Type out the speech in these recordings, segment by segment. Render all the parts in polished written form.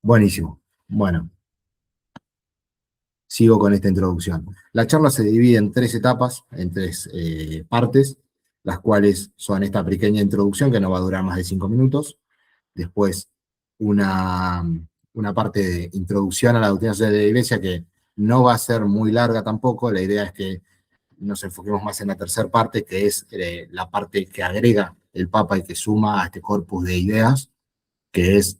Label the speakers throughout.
Speaker 1: Buenísimo. Bueno, sigo con esta introducción. La charla se divide en tres etapas, en tres partes, las cuales son esta pequeña introducción que no va a durar más de 5 minutos. Después, una, una parte de introducción a la doctrina social de la Iglesia que no va a ser muy larga tampoco. La idea es que nos enfoquemos más en la tercera parte, que es la parte que agrega el Papa y que suma a este corpus de ideas, que es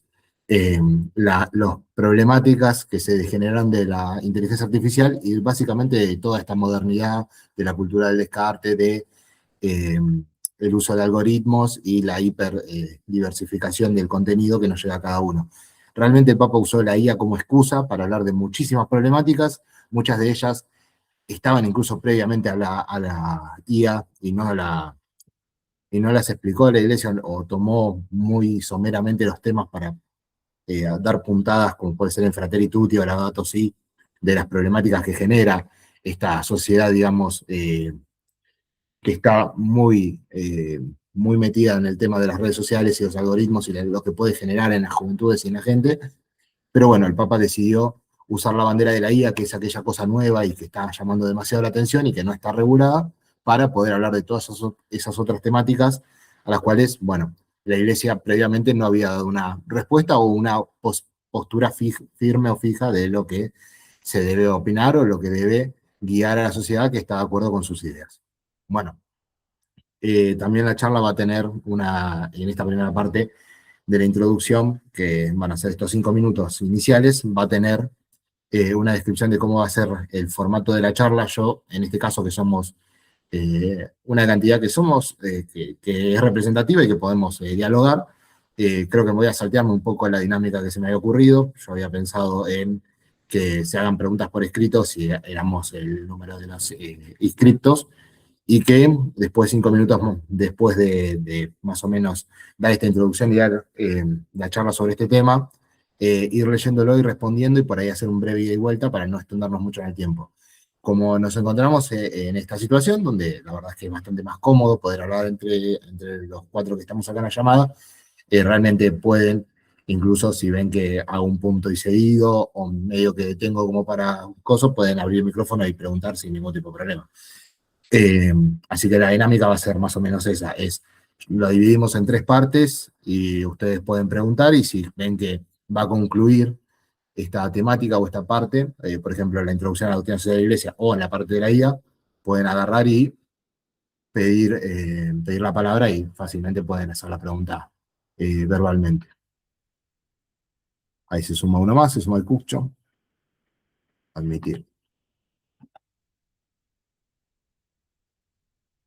Speaker 1: eh, las problemáticas que se generan de la inteligencia artificial y básicamente de toda esta modernidad de la cultura del descarte, de eh, el uso de algoritmos y la hiper diversificación del contenido que nos llega a cada uno. Realmente el Papa usó la IA como excusa para hablar de muchísimas problemáticas, muchas de ellas estaban incluso previamente a la IA y no las explicó la Iglesia o tomó muy someramente los temas para dar puntadas, como puede ser en Fratelli Tutti o Laudato Si, de las problemáticas que genera esta sociedad, digamos, que está muy metida en el tema de las redes sociales y los algoritmos y lo que puede generar en las juventudes y en la gente. Pero bueno, el Papa decidió usar la bandera de la IA, que es aquella cosa nueva y que está llamando demasiado la atención y que no está regulada, para poder hablar de todas esas otras temáticas a las cuales, bueno, la Iglesia previamente no había dado una respuesta o una postura firme o fija de lo que se debe opinar o lo que debe guiar a la sociedad que está de acuerdo con sus ideas. Bueno, también la charla va a tener en esta primera parte de la introducción, que van a ser estos 5 minutos iniciales, va a tener una descripción de cómo va a ser el formato de la charla. Yo, en este caso, que somos una cantidad que somos, que es representativa y que podemos dialogar, creo que me voy a saltearme un poco la dinámica que se me había ocurrido. Yo había pensado en que se hagan preguntas por escrito si éramos el número de los inscriptos, y que después, 5 minutos después de más o menos dar esta introducción y dar la charla sobre este tema, ir leyéndolo y respondiendo y por ahí hacer un breve ida y vuelta para no extendernos mucho en el tiempo. Como nos encontramos en esta situación, donde la verdad es que es bastante más cómodo poder hablar entre los cuatro que estamos acá en la llamada, realmente pueden, incluso si ven que hago un punto y seguido o medio que tengo como para cosas, pueden abrir el micrófono y preguntar sin ningún tipo de problema. Eh, Así que la dinámica va a ser más o menos esa, lo dividimos en tres partes y ustedes pueden preguntar y si ven que va a concluir esta temática o esta parte, por ejemplo, la introducción a la doctrina social de la Iglesia o en la parte de la IA, pueden agarrar y pedir la palabra y fácilmente pueden hacer la pregunta verbalmente. Ahí se suma uno más, se suma el Cucho. Admitir.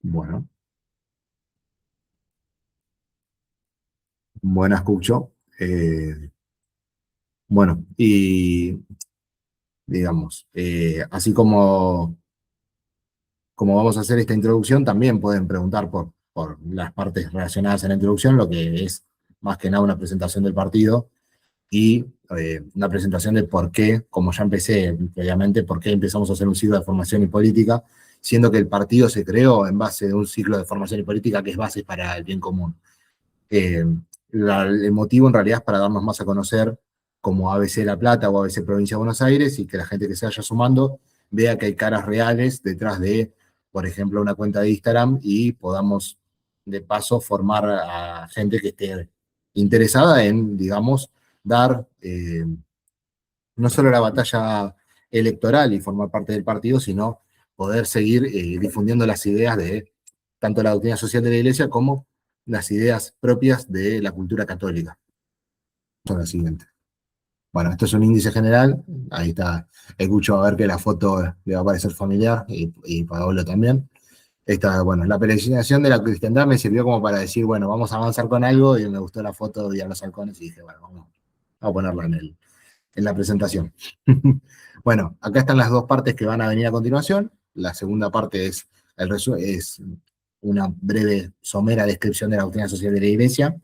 Speaker 1: Bueno, buenas Cucho. Bueno, y digamos, así como vamos a hacer esta introducción, también pueden preguntar por las partes relacionadas a la introducción, lo que es más que nada una presentación del partido y una presentación de por qué, como ya empecé previamente, por qué empezamos a hacer un ciclo de formación y política, siendo que el partido se creó en base de un ciclo de formación y política que es base para el bien común. Eh, el motivo en realidad es para darnos más a conocer como ABC La Plata o ABC Provincia de Buenos Aires y que la gente que se vaya sumando vea que hay caras reales detrás de, por ejemplo, una cuenta de Instagram y podamos de paso formar a gente que esté interesada en, digamos, dar no solo la batalla electoral y formar parte del partido, sino poder seguir difundiendo las ideas de tanto la doctrina social de la Iglesia como las ideas propias de la cultura católica. Son las siguientes. Bueno, esto es un índice general. Ahí está. Escucho a ver que la foto le va a parecer familiar y Paolo también. Esta, bueno, la peregrinación de la cristiandad me sirvió como para decir, bueno, vamos a avanzar con algo y me gustó la foto de los halcones y dije, bueno, vamos a ponerla en la presentación. Bueno, acá están las dos partes que van a venir a continuación. La segunda parte es una breve, somera descripción de la doctrina social de la Iglesia,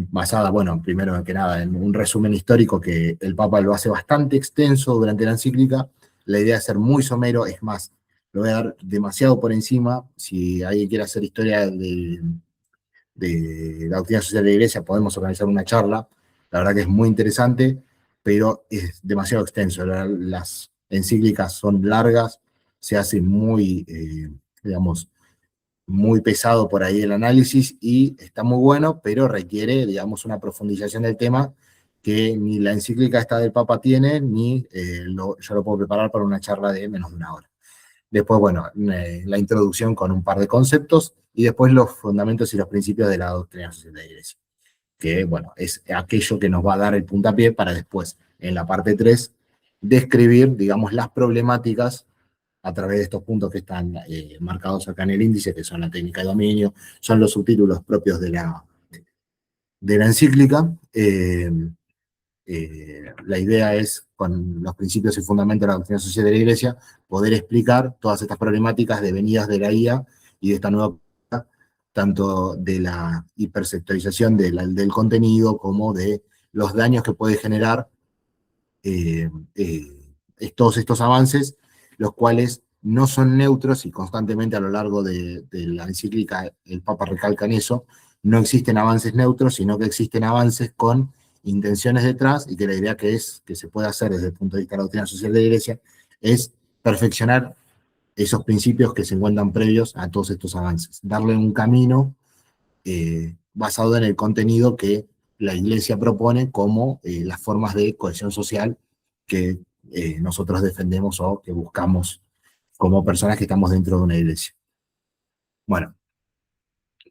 Speaker 1: basada, bueno, primero que nada, en un resumen histórico que el Papa lo hace bastante extenso durante la encíclica. La idea es ser muy somero, es más, lo voy a dar demasiado por encima. Si alguien quiere hacer historia de la doctrina social de la Iglesia, podemos organizar una charla, La verdad que es muy interesante, pero es demasiado extenso. Las encíclicas son largas, se hace muy, digamos, muy pesado por ahí el análisis y está muy bueno, pero requiere, digamos, una profundización del tema que ni la encíclica esta del Papa tiene, ni yo lo puedo preparar para una charla de menos de una hora. Después, bueno, la introducción con un par de conceptos y después los fundamentos y los principios de la doctrina social de la Iglesia, que, bueno, es aquello que nos va a dar el puntapié para después, en la parte 3, describir, digamos, las problemáticas a través de estos puntos que están marcados acá en el índice, que son la técnica de dominio, son los subtítulos propios de la encíclica. La idea es, con los principios y fundamentos de la doctrina social de la Iglesia, poder explicar todas estas problemáticas devenidas de la IA y de esta nueva, tanto de la hipersectorización del contenido como de los daños que puede generar todos estos avances, los cuales no son neutros y constantemente a lo largo de la encíclica el Papa recalca en eso, no existen avances neutros, sino que existen avances con intenciones detrás y que la idea que se puede hacer desde el punto de vista de la doctrina social de la Iglesia es perfeccionar esos principios que se encuentran previos a todos estos avances, darle un camino basado en el contenido que la Iglesia propone como las formas de cohesión social que nosotros defendemos o que buscamos como personas que estamos dentro de una iglesia. Bueno,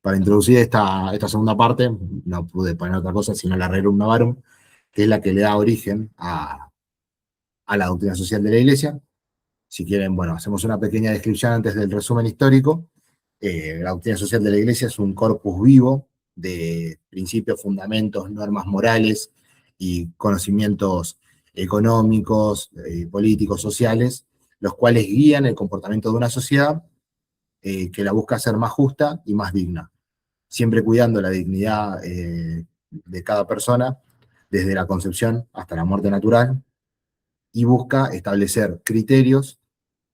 Speaker 1: para introducir esta segunda parte, no pude poner otra cosa sino la Rerum Novarum, que es la que le da origen a la doctrina social de la Iglesia. Si quieren, bueno, hacemos una pequeña descripción antes del resumen histórico. La doctrina social de la Iglesia es un corpus vivo de principios, fundamentos, normas morales y conocimientos económicos, políticos, sociales, los cuales guían el comportamiento de una sociedad que la busca ser más justa y más digna, siempre cuidando la dignidad de cada persona, desde la concepción hasta la muerte natural, y busca establecer criterios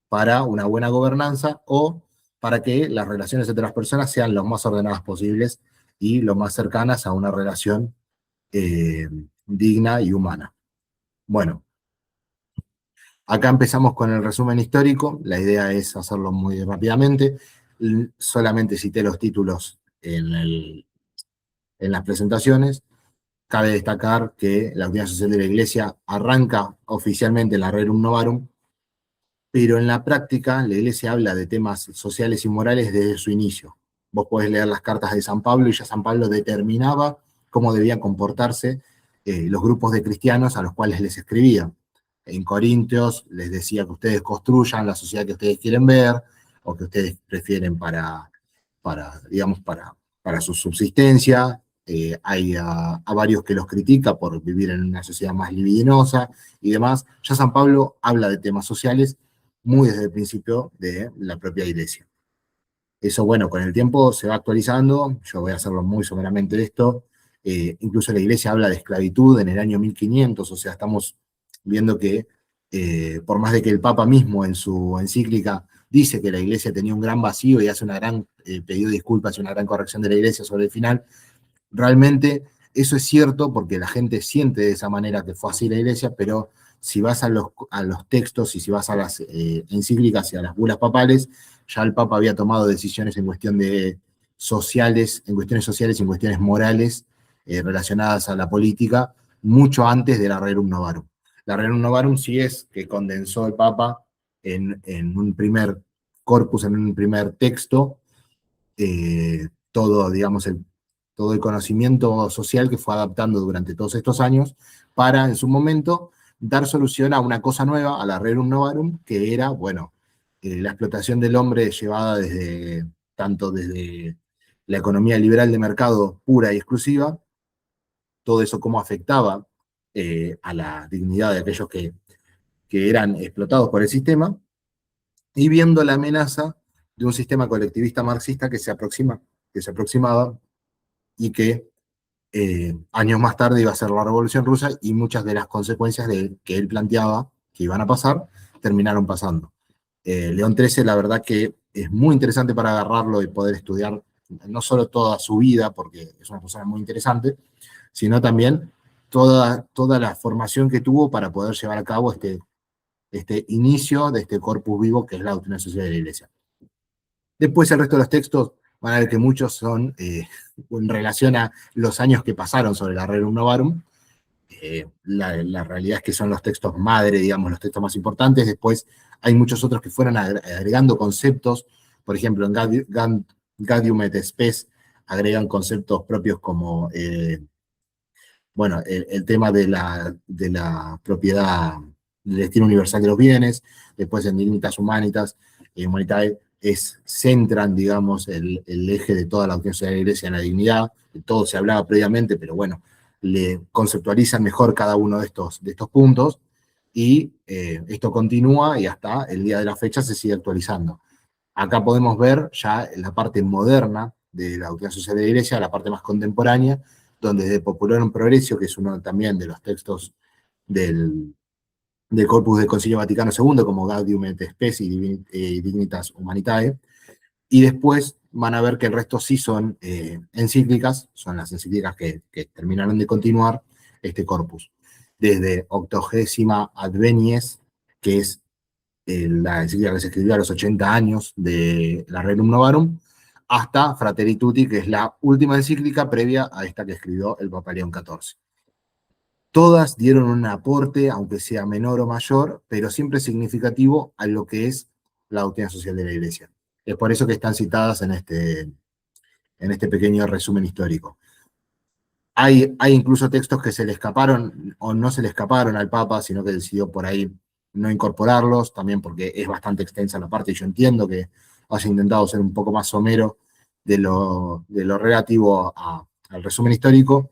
Speaker 1: para una buena gobernanza o para que las relaciones entre las personas sean lo más ordenadas posibles y lo más cercanas a una relación digna y humana. Bueno, acá empezamos con el resumen histórico, la idea es hacerlo muy rápidamente, solamente cité los títulos en las presentaciones. Cabe destacar que la doctrina social de la Iglesia arranca oficialmente en la Rerum Novarum, pero en la práctica la Iglesia habla de temas sociales y morales desde su inicio. Vos podés leer las cartas de San Pablo y ya San Pablo determinaba cómo debían comportarse los grupos de cristianos a los cuales les escribía. En Corintios les decía que ustedes construyan la sociedad que ustedes quieren ver o que ustedes prefieren digamos, para su subsistencia. Hay a varios que los critica por vivir en una sociedad más libidinosa y demás. Ya San Pablo habla de temas sociales muy desde el principio de la propia Iglesia. Eso, bueno, con el tiempo se va actualizando, yo voy a hacerlo muy someramente esto, incluso la Iglesia habla de esclavitud en el año 1500, o sea, estamos viendo que por más de que el Papa mismo en su encíclica dice que la Iglesia tenía un gran vacío y hace una gran pedido de disculpas y una gran corrección de la Iglesia sobre el final, realmente eso es cierto porque la gente siente de esa manera que fue así la Iglesia, pero si vas a los textos y si vas a las encíclicas y a las bulas papales, ya el Papa había tomado decisiones en cuestiones sociales y en cuestiones morales relacionadas a la política, mucho antes de la Rerum Novarum. La Rerum Novarum sí es que condensó el Papa en un primer corpus, en un primer texto, todo, digamos, todo el conocimiento social que fue adaptando durante todos estos años para, en su momento, dar solución a una cosa nueva, a la Rerum Novarum, que era, bueno, la explotación del hombre llevada tanto desde la economía liberal de mercado pura y exclusiva, todo eso cómo afectaba a la dignidad de aquellos que eran explotados por el sistema, y viendo la amenaza de un sistema colectivista marxista que se aproximaba y que años más tarde iba a ser la Revolución Rusa y muchas de las consecuencias que él planteaba que iban a pasar, terminaron pasando. León XIII, la verdad que es muy interesante para agarrarlo y poder estudiar no solo toda su vida, porque es una persona muy interesante, sino también toda la formación que tuvo para poder llevar a cabo este inicio de este corpus vivo que es la doctrina social de la Iglesia. Después el resto de los textos van a ver que muchos son en relación a los años que pasaron sobre la Rerum Novarum. La realidad es que son los textos madre, digamos, los textos más importantes. Después hay muchos otros que fueron agregando conceptos. Por ejemplo, en Gaudium et Spes agregan conceptos propios como, bueno, el tema de la propiedad, del destino universal de los bienes. Después en Dignitas Humanitas, Humanitae, centran, digamos, el eje de toda la doctrina social de la Iglesia en la dignidad. De todo se hablaba previamente, pero bueno, le conceptualizan mejor cada uno de estos puntos, y esto continúa y hasta el día de la fecha se sigue actualizando. Acá podemos ver ya la parte moderna de la doctrina social de la Iglesia, la parte más contemporánea, donde de Populorum Progressio, que es uno también de los textos del Corpus del Concilio Vaticano II, como Gaudium et Spes y Dignitas Humanitae, y después van a ver que el resto sí son encíclicas, son las encíclicas que terminaron de continuar este corpus. Desde Octogésima Advenies, que es la encíclica que se escribió a los 80 años de la Rerum Novarum, hasta Fratelli Tutti, que es la última encíclica previa a esta que escribió el Papa León XIV. Todas dieron un aporte, aunque sea menor o mayor, pero siempre significativo a lo que es la doctrina social de la Iglesia. Es por eso que están citadas en este pequeño resumen histórico. Hay incluso textos que se le escaparon o no se le escaparon al Papa, sino que decidió por ahí no incorporarlos, también porque es bastante extensa la parte, y yo entiendo que haya intentado ser un poco más somero de lo relativo al resumen histórico.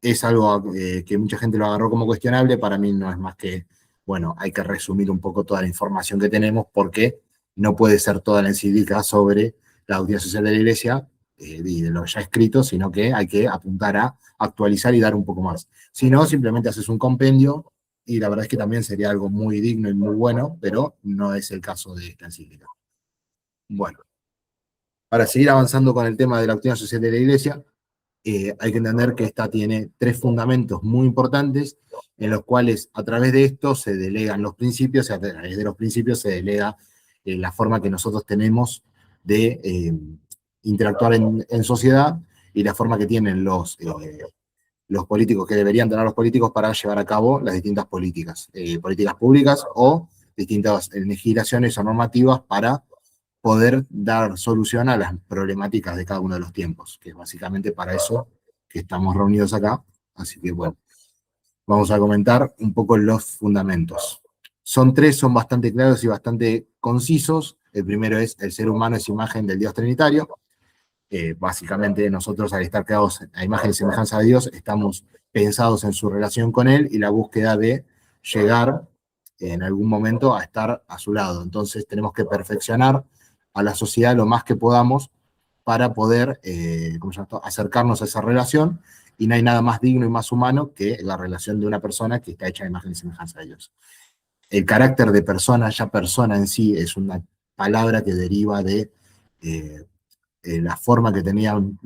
Speaker 1: Es algo que mucha gente lo agarró como cuestionable. Para mí no es más que, bueno, hay que resumir un poco toda la información que tenemos, porque no puede ser toda la encíclica sobre la doctrina social de la Iglesia y de lo ya escrito, sino que hay que apuntar a actualizar y dar un poco más. Si no, simplemente haces un compendio, y la verdad es que también sería algo muy digno y muy bueno, pero no es el caso de esta encíclica. Bueno, para seguir avanzando con el tema de la doctrina social de la Iglesia, hay que entender que esta tiene tres fundamentos muy importantes, en los cuales a través de esto se delegan los principios, y a través de los principios se delega la forma que nosotros tenemos de interactuar en sociedad, y la forma que tienen los políticos, que deberían tener los políticos para llevar a cabo las distintas políticas públicas o distintas legislaciones o normativas para poder dar solución a las problemáticas de cada uno de los tiempos, que es básicamente para eso que estamos reunidos acá. Así que bueno, vamos a comentar un poco los fundamentos. Son tres, son bastante claros y bastante concisos. El primero es: el ser humano es imagen del Dios Trinitario. Básicamente nosotros, al estar creados a imagen y semejanza de Dios, estamos pensados en su relación con Él y la búsqueda de llegar en algún momento a estar a su lado. Entonces tenemos que perfeccionar a la sociedad lo más que podamos para poder acercarnos a esa relación, y no hay nada más digno y más humano que la relación de una persona que está hecha a imagen y semejanza de Dios. El carácter de persona, ya persona en sí, es una palabra que deriva de la forma que tenían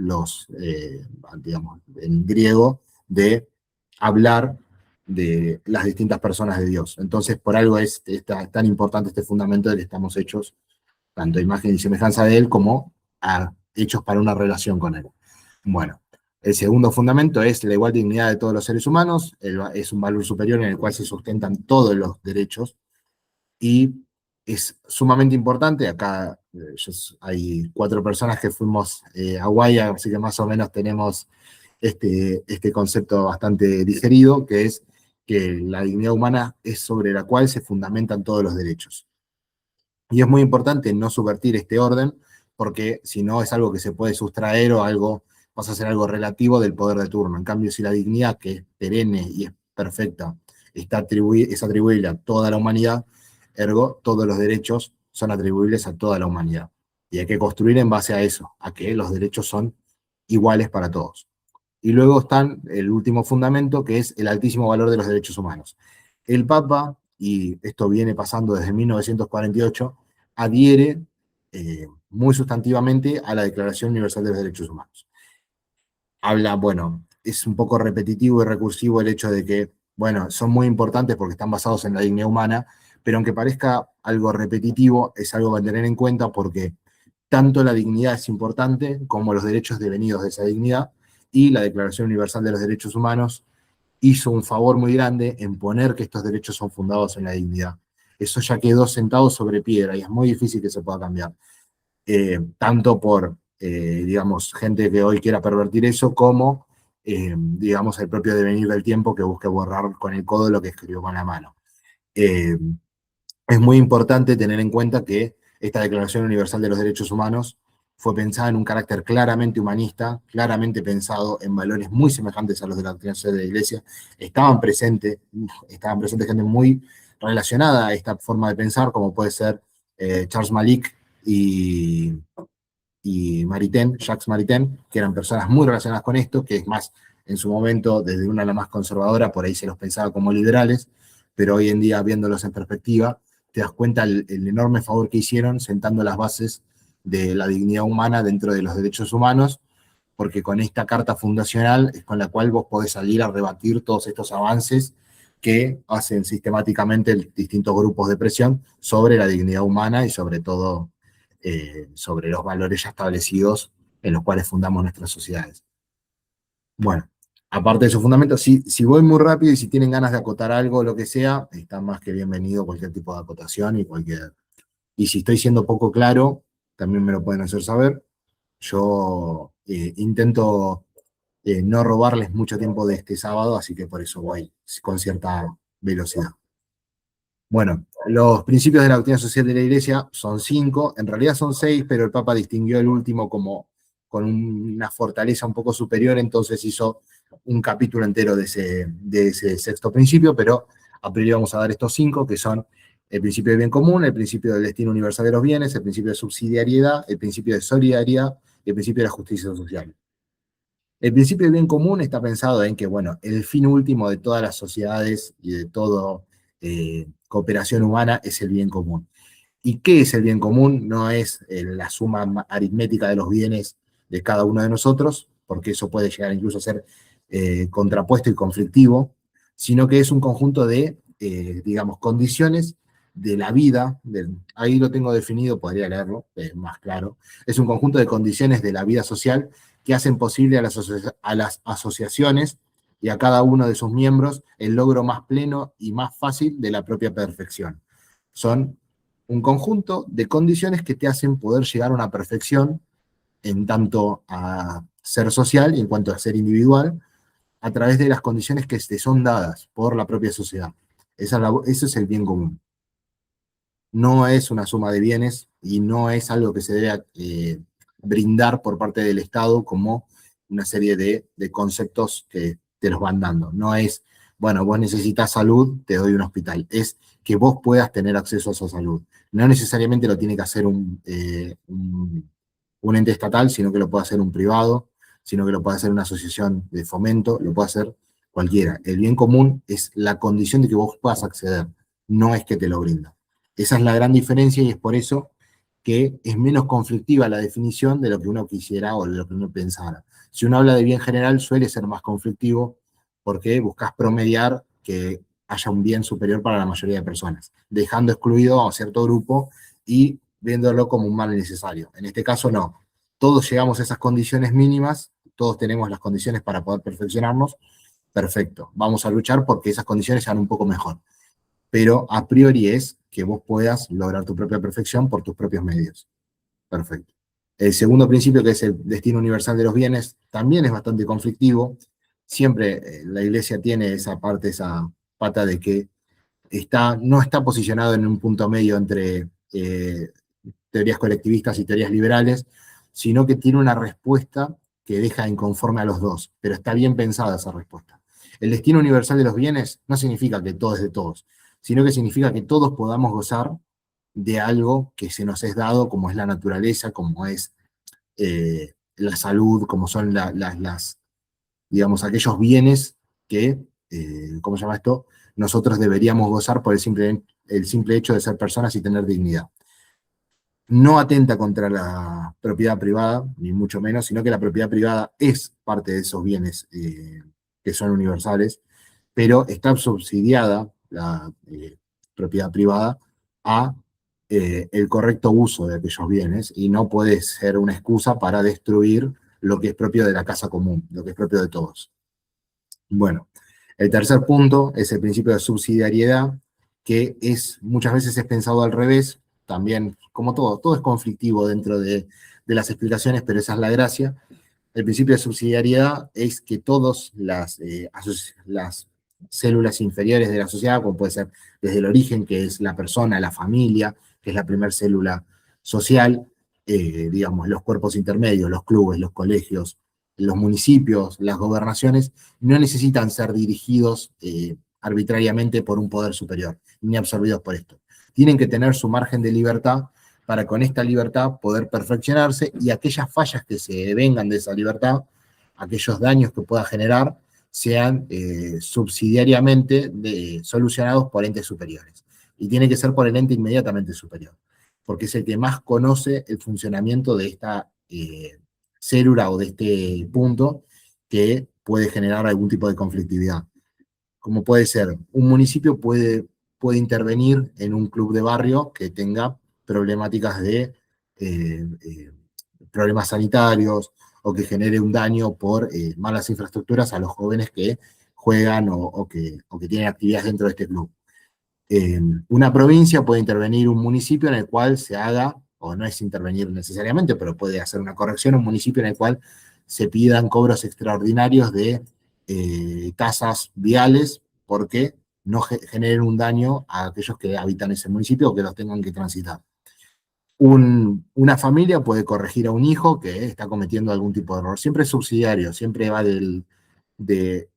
Speaker 1: digamos, en griego, de hablar de las distintas personas de Dios. Entonces, por algo es tan importante este fundamento de que estamos hechos tanto a imagen y semejanza de Él, como hechos para una relación con Él. Bueno, el segundo fundamento es la igual dignidad de todos los seres humanos. Es un valor superior en el cual se sustentan todos los derechos, y es sumamente importante. Acá hay 4 personas que fuimos a Guaya, así que más o menos tenemos este concepto bastante digerido, que es que la dignidad humana es sobre la cual se fundamentan todos los derechos. Y es muy importante no subvertir este orden, porque si no es algo que se puede sustraer, o algo pasa a ser algo relativo del poder de turno. En cambio, si la dignidad, que es perenne y es perfecta, es atribuible a toda la humanidad, ergo todos los derechos son atribuibles a toda la humanidad. Y hay que construir en base a eso, a que los derechos son iguales para todos. Y luego está el último fundamento, que es el altísimo valor de los derechos humanos. El Papa, y esto viene pasando desde 1948, adhiere muy sustantivamente a la Declaración Universal de los Derechos Humanos. Habla, bueno, es un poco repetitivo y recursivo el hecho de que, bueno, son muy importantes porque están basados en la dignidad humana, pero aunque parezca algo repetitivo, es algo a tener en cuenta porque tanto la dignidad es importante como los derechos devenidos de esa dignidad, y la Declaración Universal de los Derechos Humanos hizo un favor muy grande en poner que estos derechos son fundados en la dignidad. Eso ya quedó sentado sobre piedra y es muy difícil que se pueda cambiar. Tanto por, digamos, gente que hoy quiera pervertir eso, como, digamos, el propio devenir del tiempo que busque borrar con el codo lo que escribió con la mano. Eh, es muy importante tener en cuenta que esta Declaración Universal de los Derechos Humanos fue pensada en un carácter claramente humanista, claramente pensado en valores muy semejantes a los de la doctrina social de la Iglesia. Estaban presentes gente muy relacionada a esta forma de pensar, como puede ser Charles Malik y Maritain, Jacques Maritain, que eran personas muy relacionadas con esto, que es más, en su momento, desde una ala más conservadora, por ahí se los pensaba como liberales, pero hoy en día, viéndolos en perspectiva, te das cuenta el enorme favor que hicieron sentando las bases de la dignidad humana dentro de los derechos humanos, porque con esta carta fundacional es con la cual vos podés salir a rebatir todos estos avances que hacen sistemáticamente distintos grupos de presión sobre la dignidad humana y sobre todo sobre los valores ya establecidos en los cuales fundamos nuestras sociedades. Bueno, aparte de esos fundamentos, si voy muy rápido y si tienen ganas de acotar algo o lo que sea, está más que bienvenido cualquier tipo de acotación y cualquier... Y si estoy siendo poco claro, también me lo pueden hacer saber. Yo intento no robarles mucho tiempo de este sábado, así que por eso voy con cierta velocidad. Bueno, los principios de la doctrina social de la Iglesia son 5, en realidad son 6, pero el Papa distinguió el último como con una fortaleza un poco superior, entonces hizo un capítulo entero de ese sexto principio, pero a priori vamos a dar estos 5, que son el principio del bien común, el principio del destino universal de los bienes, el principio de subsidiariedad, el principio de solidaridad y el principio de la justicia social. El principio del bien común está pensado en que, bueno, el fin último de todas las sociedades y de toda cooperación humana es el bien común. ¿Y qué es el bien común? No es la suma aritmética de los bienes de cada uno de nosotros, porque eso puede llegar incluso a ser contrapuesto y conflictivo, sino que es un conjunto de, digamos, condiciones de la vida, ahí lo tengo definido, podría leerlo, es más claro, es un conjunto de condiciones de la vida social que hacen posible a las asociaciones y a cada uno de sus miembros el logro más pleno y más fácil de la propia perfección. Son un conjunto de condiciones que te hacen poder llegar a una perfección en tanto a ser social y en cuanto a ser individual, a través de las condiciones que te son dadas por la propia sociedad. Ese es el bien común. No es una suma de bienes y no es algo que se debe brindar por parte del Estado como una serie de conceptos que te los van dando. No es, bueno, vos necesitas salud, te doy un hospital. Es que vos puedas tener acceso a esa salud. No necesariamente lo tiene que hacer un ente estatal, sino que lo puede hacer un privado, sino que lo puede hacer una asociación de fomento, lo puede hacer cualquiera. El bien común es la condición de que vos puedas acceder, no es que te lo brinda. Esa es la gran diferencia y es por eso que es menos conflictiva la definición de lo que uno quisiera o de lo que uno pensara. Si uno habla de bien general, suele ser más conflictivo porque buscas promediar que haya un bien superior para la mayoría de personas, dejando excluido a cierto grupo y viéndolo como un mal necesario. En este caso no. Todos llegamos a esas condiciones mínimas, todos tenemos las condiciones para poder perfeccionarnos, perfecto. Vamos a luchar porque esas condiciones sean un poco mejor. Pero a priori es que vos puedas lograr tu propia perfección por tus propios medios. Perfecto. El segundo principio, que es el destino universal de los bienes, también es bastante conflictivo. Siempre la Iglesia tiene esa parte, esa pata de que no está posicionado en un punto medio entre teorías colectivistas y teorías liberales, sino que tiene una respuesta que deja inconforme a los dos, pero está bien pensada esa respuesta. El destino universal de los bienes no significa que todo es de todos, sino que significa que todos podamos gozar de algo que se nos es dado, como es la naturaleza, como es la salud, como son digamos, aquellos bienes que, ¿cómo se llama esto? Nosotros deberíamos gozar por el simple hecho de ser personas y tener dignidad. no atenta contra la propiedad privada, ni mucho menos, sino que la propiedad privada es parte de esos bienes que son universales, pero está subsidiada la propiedad privada a el correcto uso de aquellos bienes y no puede ser una excusa para destruir lo que es propio de la casa común, lo que es propio de todos. Bueno, el tercer punto es el principio de subsidiariedad, que muchas veces es pensado al revés, también, como todo es conflictivo dentro de las explicaciones, pero esa es la gracia. El principio de subsidiariedad es que todas las células inferiores de la sociedad, como puede ser desde el origen, que es la persona, la familia, que es la primera célula social, digamos, los cuerpos intermedios, los clubes, los colegios, los municipios, las gobernaciones, no necesitan ser dirigidos arbitrariamente por un poder superior, ni absorbidos por esto. Tienen que tener su margen de libertad para con esta libertad poder perfeccionarse y aquellas fallas que se vengan de esa libertad, aquellos daños que pueda generar, sean subsidiariamente solucionados por entes superiores. Y tiene que ser por el ente inmediatamente superior, porque es el que más conoce el funcionamiento de esta célula o de este punto que puede generar algún tipo de conflictividad. Como puede ser, un municipio puede intervenir en un club de barrio que tenga problemáticas de problemas sanitarios o que genere un daño por malas infraestructuras a los jóvenes que juegan o que tienen actividades dentro de este club. Una provincia puede intervenir un municipio en el cual se haga, o no es intervenir necesariamente, pero puede hacer una corrección, un municipio en el cual se pidan cobros extraordinarios de tasas viales porque no generen un daño a aquellos que habitan ese municipio o que los tengan que transitar. Una familia puede corregir a un hijo que está cometiendo algún tipo de error. Siempre es subsidiario, siempre va de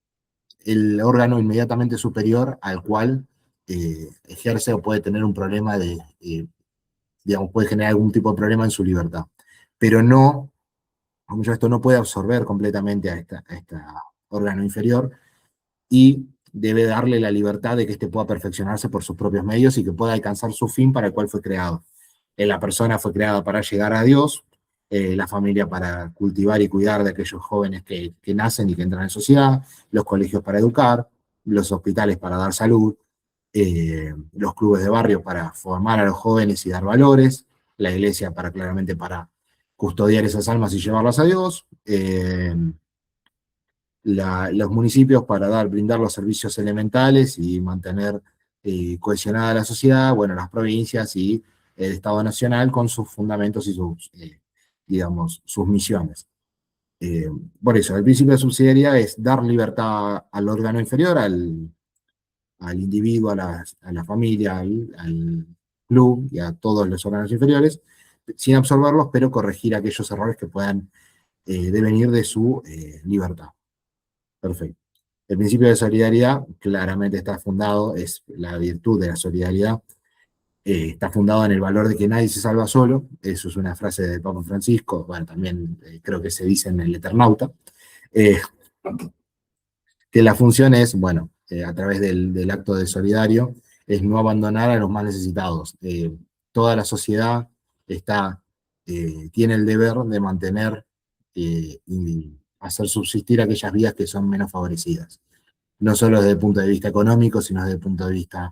Speaker 1: el órgano inmediatamente superior al cual ejerce o puede tener un problema digamos, puede generar algún tipo de problema en su libertad. Pero no, como esto no puede absorber completamente a este órgano inferior y debe darle la libertad de que éste pueda perfeccionarse por sus propios medios y que pueda alcanzar su fin para el cual fue creado. La persona fue creada para llegar a Dios, la familia para cultivar y cuidar de aquellos jóvenes que nacen y que entran en sociedad, los colegios para educar, los hospitales para dar salud, los clubes de barrio para formar a los jóvenes y dar valores, la iglesia claramente para custodiar esas almas y llevarlas a Dios, los municipios para brindar los servicios elementales y mantener cohesionada la sociedad, bueno, las provincias y el Estado Nacional con sus fundamentos y digamos, sus misiones. Eh, por eso, el principio de subsidiariedad es dar libertad al órgano inferior, al individuo, a la familia, al club y a todos los órganos inferiores, sin absorberlos, pero corregir aquellos errores que puedan devenir de su libertad. Perfecto. El principio de solidaridad claramente está fundado, es la virtud de la solidaridad, está fundado en el valor de que nadie se salva solo, eso es una frase del Papa Francisco, bueno, también creo que se dice en el Eternauta, eh, que la función es, bueno, a través del acto de solidario, es no abandonar a los más necesitados. Toda la sociedad tiene el deber de mantener y hacer subsistir aquellas vidas que son menos favorecidas. No solo desde el punto de vista económico, sino desde el punto de vista,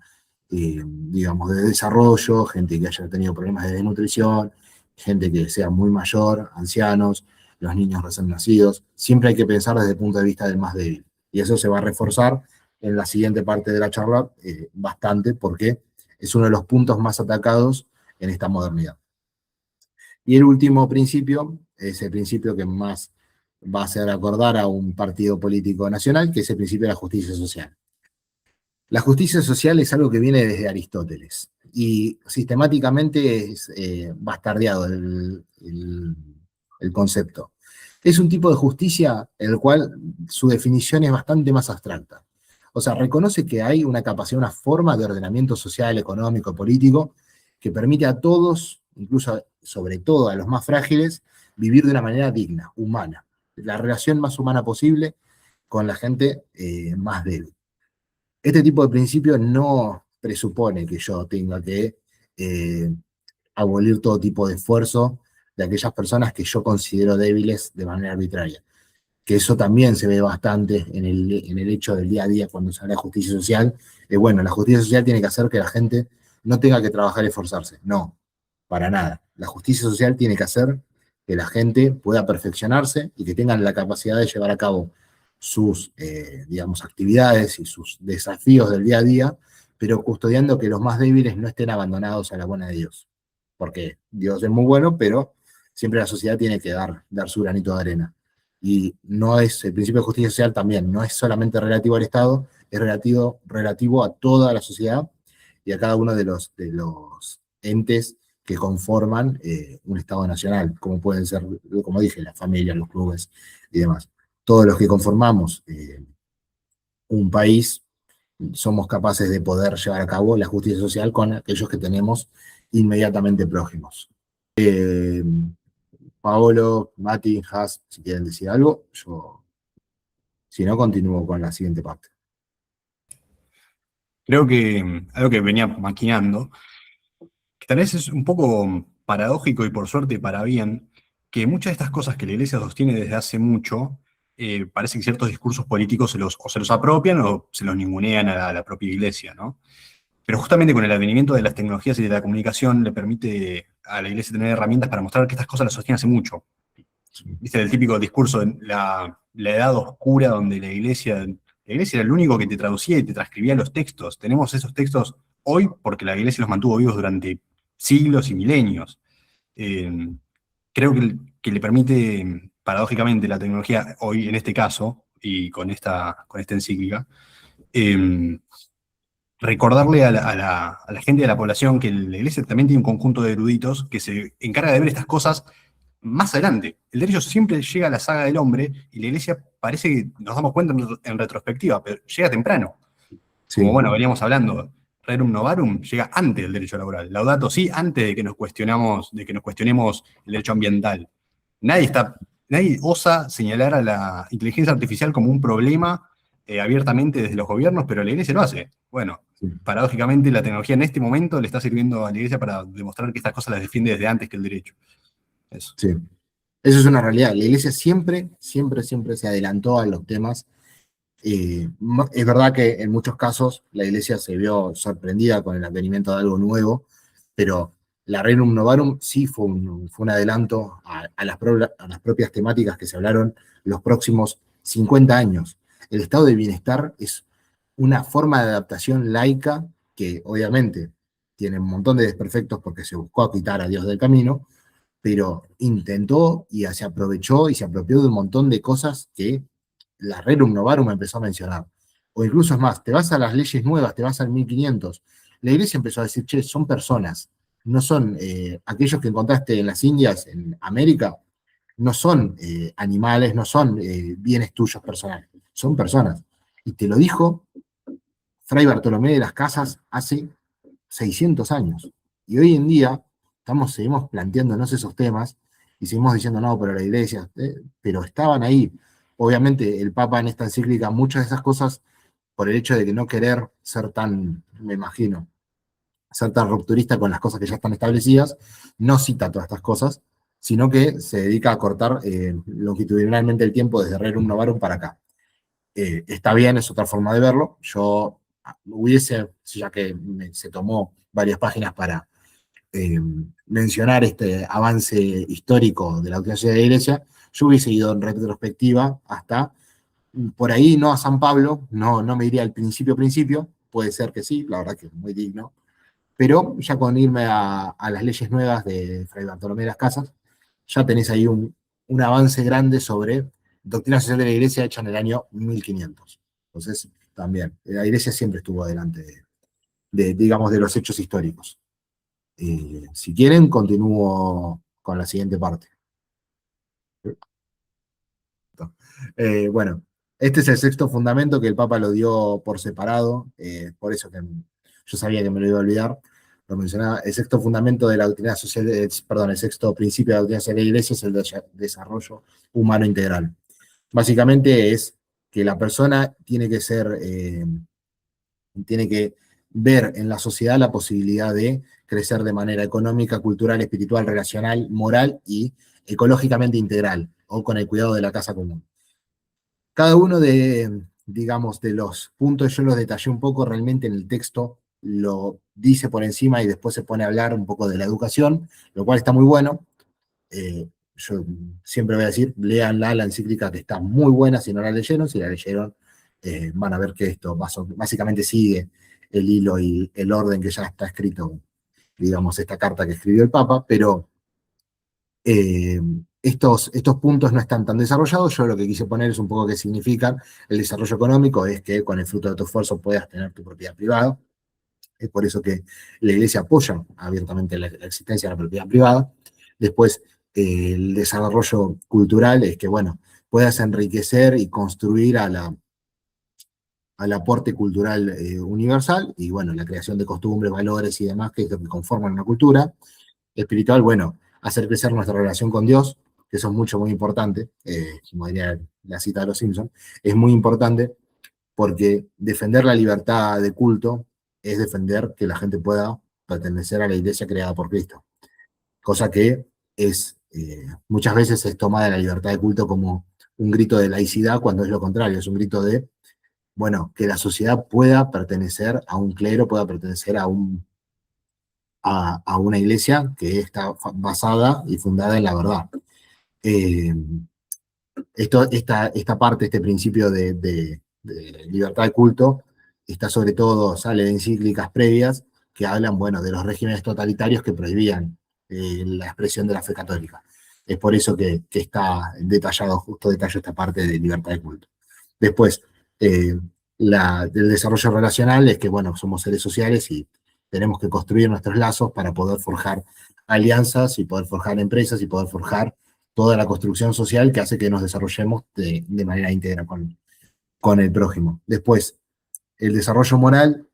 Speaker 1: digamos, de desarrollo, gente que haya tenido problemas de desnutrición, gente que sea muy mayor, ancianos, los niños recién nacidos. Siempre hay que pensar desde el punto de vista del más débil. Y eso se va a reforzar en la siguiente parte de la charla bastante, porque es uno de los puntos más atacados en esta modernidad. Y el último principio es el principio que más va a hacer acordar a un partido político nacional, que es el principio de la justicia social. La justicia social es algo que viene desde Aristóteles y sistemáticamente es bastardeado el concepto. Es un tipo de justicia en el cual su definición es bastante más abstracta. O sea, reconoce que hay una capacidad, una forma de ordenamiento social, económico, político, que permite a todos, incluso sobre todo a los más frágiles, vivir de una manera digna, humana, la relación más humana posible con la gente más débil. Este tipo de principio no presupone que yo tenga que abolir todo tipo de esfuerzo de aquellas personas que yo considero débiles de manera arbitraria. Que eso también se ve bastante en el hecho del día a día cuando se habla de justicia social. Bueno, la justicia social tiene que hacer que la gente no tenga que trabajar y esforzarse. No, para nada. La justicia social tiene que hacer que la gente pueda perfeccionarse y que tengan la capacidad de llevar a cabo sus, digamos, actividades y sus desafíos del día a día, pero custodiando que los más débiles no estén abandonados a la buena de Dios. Porque Dios es muy bueno, pero siempre la sociedad tiene que dar su granito de arena. Y no es, el principio de justicia social también, no es solamente relativo al Estado, es relativo a toda la sociedad y a cada uno de los entes que conforman un Estado nacional, como pueden ser, como dije, las familias, los clubes y demás. Todos los que conformamos un país somos capaces de poder llevar a cabo la justicia social con aquellos que tenemos inmediatamente prójimos. Paolo, Mati, Has, si quieren decir algo, yo, si no, continúo con la siguiente parte.
Speaker 2: Creo que algo que venía maquinando, que tal vez es un poco paradójico y por suerte para bien, que muchas de estas cosas que la Iglesia sostiene desde hace mucho, parece que ciertos discursos políticos o se los apropian o se los ningunean a la propia Iglesia, ¿no? Pero justamente con el advenimiento de las tecnologías y de la comunicación le permite a la Iglesia tener herramientas para mostrar que estas cosas las sostiene hace mucho. Viste el típico discurso de la edad oscura donde la iglesia era el único que te traducía y te transcribía los textos. Tenemos esos textos hoy porque la iglesia los mantuvo vivos durante siglos y milenios. Eh, Creo que le permite, paradójicamente, la tecnología hoy, en este caso, y con esta encíclica, eh, recordarle a la gente de la población que la iglesia también tiene un conjunto de eruditos que se encarga de ver estas cosas más adelante. El derecho siempre llega a la saga del hombre y la iglesia parece que nos damos cuenta en retrospectiva, pero llega temprano. Como
Speaker 1: Sí,
Speaker 2: bueno, veníamos hablando, Rerum Novarum llega antes del derecho laboral. Laudato si, antes de que nos cuestionemos el derecho ambiental. Nadie osa señalar a la inteligencia artificial como un problema abiertamente desde los gobiernos, pero la iglesia lo hace. Bueno,
Speaker 1: sí,
Speaker 2: paradójicamente la tecnología en este momento le está sirviendo a la iglesia para demostrar que estas cosas las defiende desde antes que el derecho. Eso.
Speaker 1: sí. Eso es una realidad. La iglesia siempre, siempre, siempre se adelantó a los temas. Es verdad que en muchos casos la iglesia se vio sorprendida con el advenimiento de algo nuevo, pero la Rerum Novarum sí fue un adelanto a las propias temáticas que se hablaron los próximos 50 años. El estado de bienestar es una forma de adaptación laica que obviamente tiene un montón de desperfectos porque se buscó quitar a Dios del camino, pero intentó y se aprovechó y se apropió de un montón de cosas que la Rerum Novarum empezó a mencionar. O incluso es más, te vas a las leyes nuevas, te vas al 1500. La iglesia empezó a decir, che, son personas, no son aquellos que encontraste en las Indias, en América, no son animales, no son bienes tuyos personales, son personas. Y te lo dijo Fray Bartolomé de las Casas hace 600 años. Y hoy en día seguimos planteándonos esos temas y seguimos diciendo, no, pero la iglesia, pero estaban ahí. Obviamente el Papa en esta encíclica, muchas de esas cosas, por el hecho de que no querer ser tan, me imagino, ser tan rupturista con las cosas que ya están establecidas, no cita todas estas cosas, sino que se dedica a cortar longitudinalmente el tiempo desde Rerum Novarum para acá. Está bien, es otra forma de verlo. Yo ya que se tomó varias páginas para mencionar este avance histórico de la doctrina social de la Iglesia, yo hubiese ido en retrospectiva hasta por ahí, no a San Pablo, no me iría al principio, puede ser que sí, la verdad que es muy digno, pero ya con irme a las leyes nuevas de Fray Bartolomé de las Casas, ya tenés ahí un avance grande sobre doctrina social de la Iglesia hecha en el año 1500. Entonces, también, la Iglesia siempre estuvo adelante digamos, de los hechos históricos. Si quieren, continúo con la siguiente parte. Bueno, este es el sexto fundamento que el Papa lo dio por separado, por eso que yo sabía que me lo iba a olvidar, lo mencionaba. El sexto fundamento de la doctrina social, perdón, el sexto principio de la doctrina social de la Iglesia es el desarrollo humano integral. Básicamente es que la persona tiene que ver en la sociedad la posibilidad de crecer de manera económica, cultural, espiritual, relacional, moral y ecológicamente integral, o con el cuidado de la casa común. Cada uno de, digamos, de los puntos yo los detallé un poco, realmente en el texto lo dice por encima y después se pone a hablar un poco de la educación, lo cual está muy bueno. Yo siempre voy a decir, léanla, la encíclica, que está muy buena si no la leyeron. Si la leyeron, van a ver que esto básicamente sigue el hilo y el orden que ya está escrito, digamos, esta carta que escribió el Papa, pero eh, estos puntos no están tan desarrollados. Yo lo que quise poner es un poco qué significa el desarrollo económico, es que con el fruto de tu esfuerzo puedas tener tu propiedad privada. Es por eso que la Iglesia apoya abiertamente la existencia de la propiedad privada. Después, el desarrollo cultural es que, bueno, puedas enriquecer y construir al aporte cultural universal, y bueno, la creación de costumbres, valores y demás, que es lo que conforman una cultura. Espiritual, bueno, hacer crecer nuestra relación con Dios, que eso es mucho, muy importante, como diría la cita de los Simpsons, es muy importante, porque defender la libertad de culto es defender que la gente pueda pertenecer a la iglesia creada por Cristo, cosa que es, muchas veces es tomada la libertad de culto como un grito de laicidad, cuando es lo contrario, es un grito de, bueno, que la sociedad pueda pertenecer a un clero, pueda pertenecer a una iglesia que está basada y fundada en la verdad. Eh, esta parte, este principio de libertad de culto, está sobre todo, sale de encíclicas previas que hablan, bueno, de los regímenes totalitarios que prohibían la expresión de la fe católica. Es por eso que está detallado, justo detallo esta parte de libertad de culto. Después, eh, el desarrollo relacional es que, bueno, somos seres sociales y tenemos que construir nuestros lazos para poder forjar alianzas y poder forjar empresas y poder forjar toda la construcción social que hace que nos desarrollemos de manera íntegra con el prójimo. Después, el desarrollo moral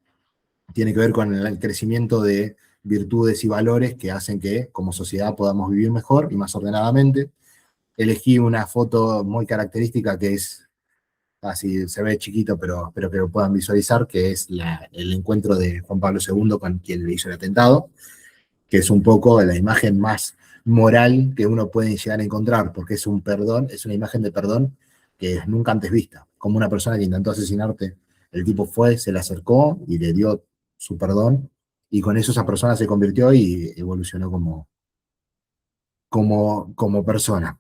Speaker 1: tiene que ver con el crecimiento de virtudes y valores que hacen que como sociedad podamos vivir mejor y más ordenadamente. Elegí una foto muy característica que es, así se ve chiquito, pero espero que lo puedan visualizar, que es el encuentro de Juan Pablo II con quien le hizo el atentado, que es un poco la imagen más moral que uno puede llegar a encontrar, porque es un perdón, es una imagen de perdón que es nunca antes vista. Como una persona que intentó asesinarte, el tipo fue, se le acercó y le dio su perdón, y con eso esa persona se convirtió y evolucionó como persona.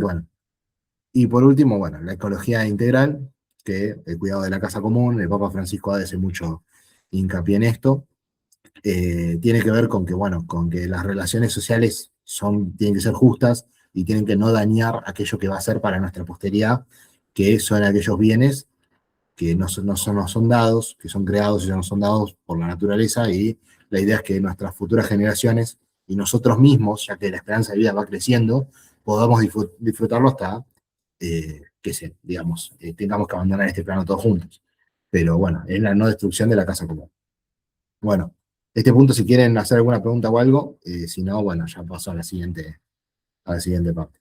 Speaker 1: Bueno, y por último, bueno, la ecología integral, que el cuidado de la casa común, el Papa Francisco hace mucho hincapié en esto. Tiene que ver con que, bueno, con que las relaciones sociales tienen que ser justas y tienen que no dañar aquello que va a ser para nuestra posteridad, que son aquellos bienes que no son dados, que son creados y no son dados por la naturaleza, y la idea es que nuestras futuras generaciones y nosotros mismos, ya que la esperanza de vida va creciendo, podamos disfrutarlo hasta digamos, tengamos que abandonar este plano todos juntos. Pero bueno, es la no destrucción de la casa común. Bueno, este punto, si quieren hacer alguna pregunta o algo, si no, bueno, ya paso a la siguiente parte.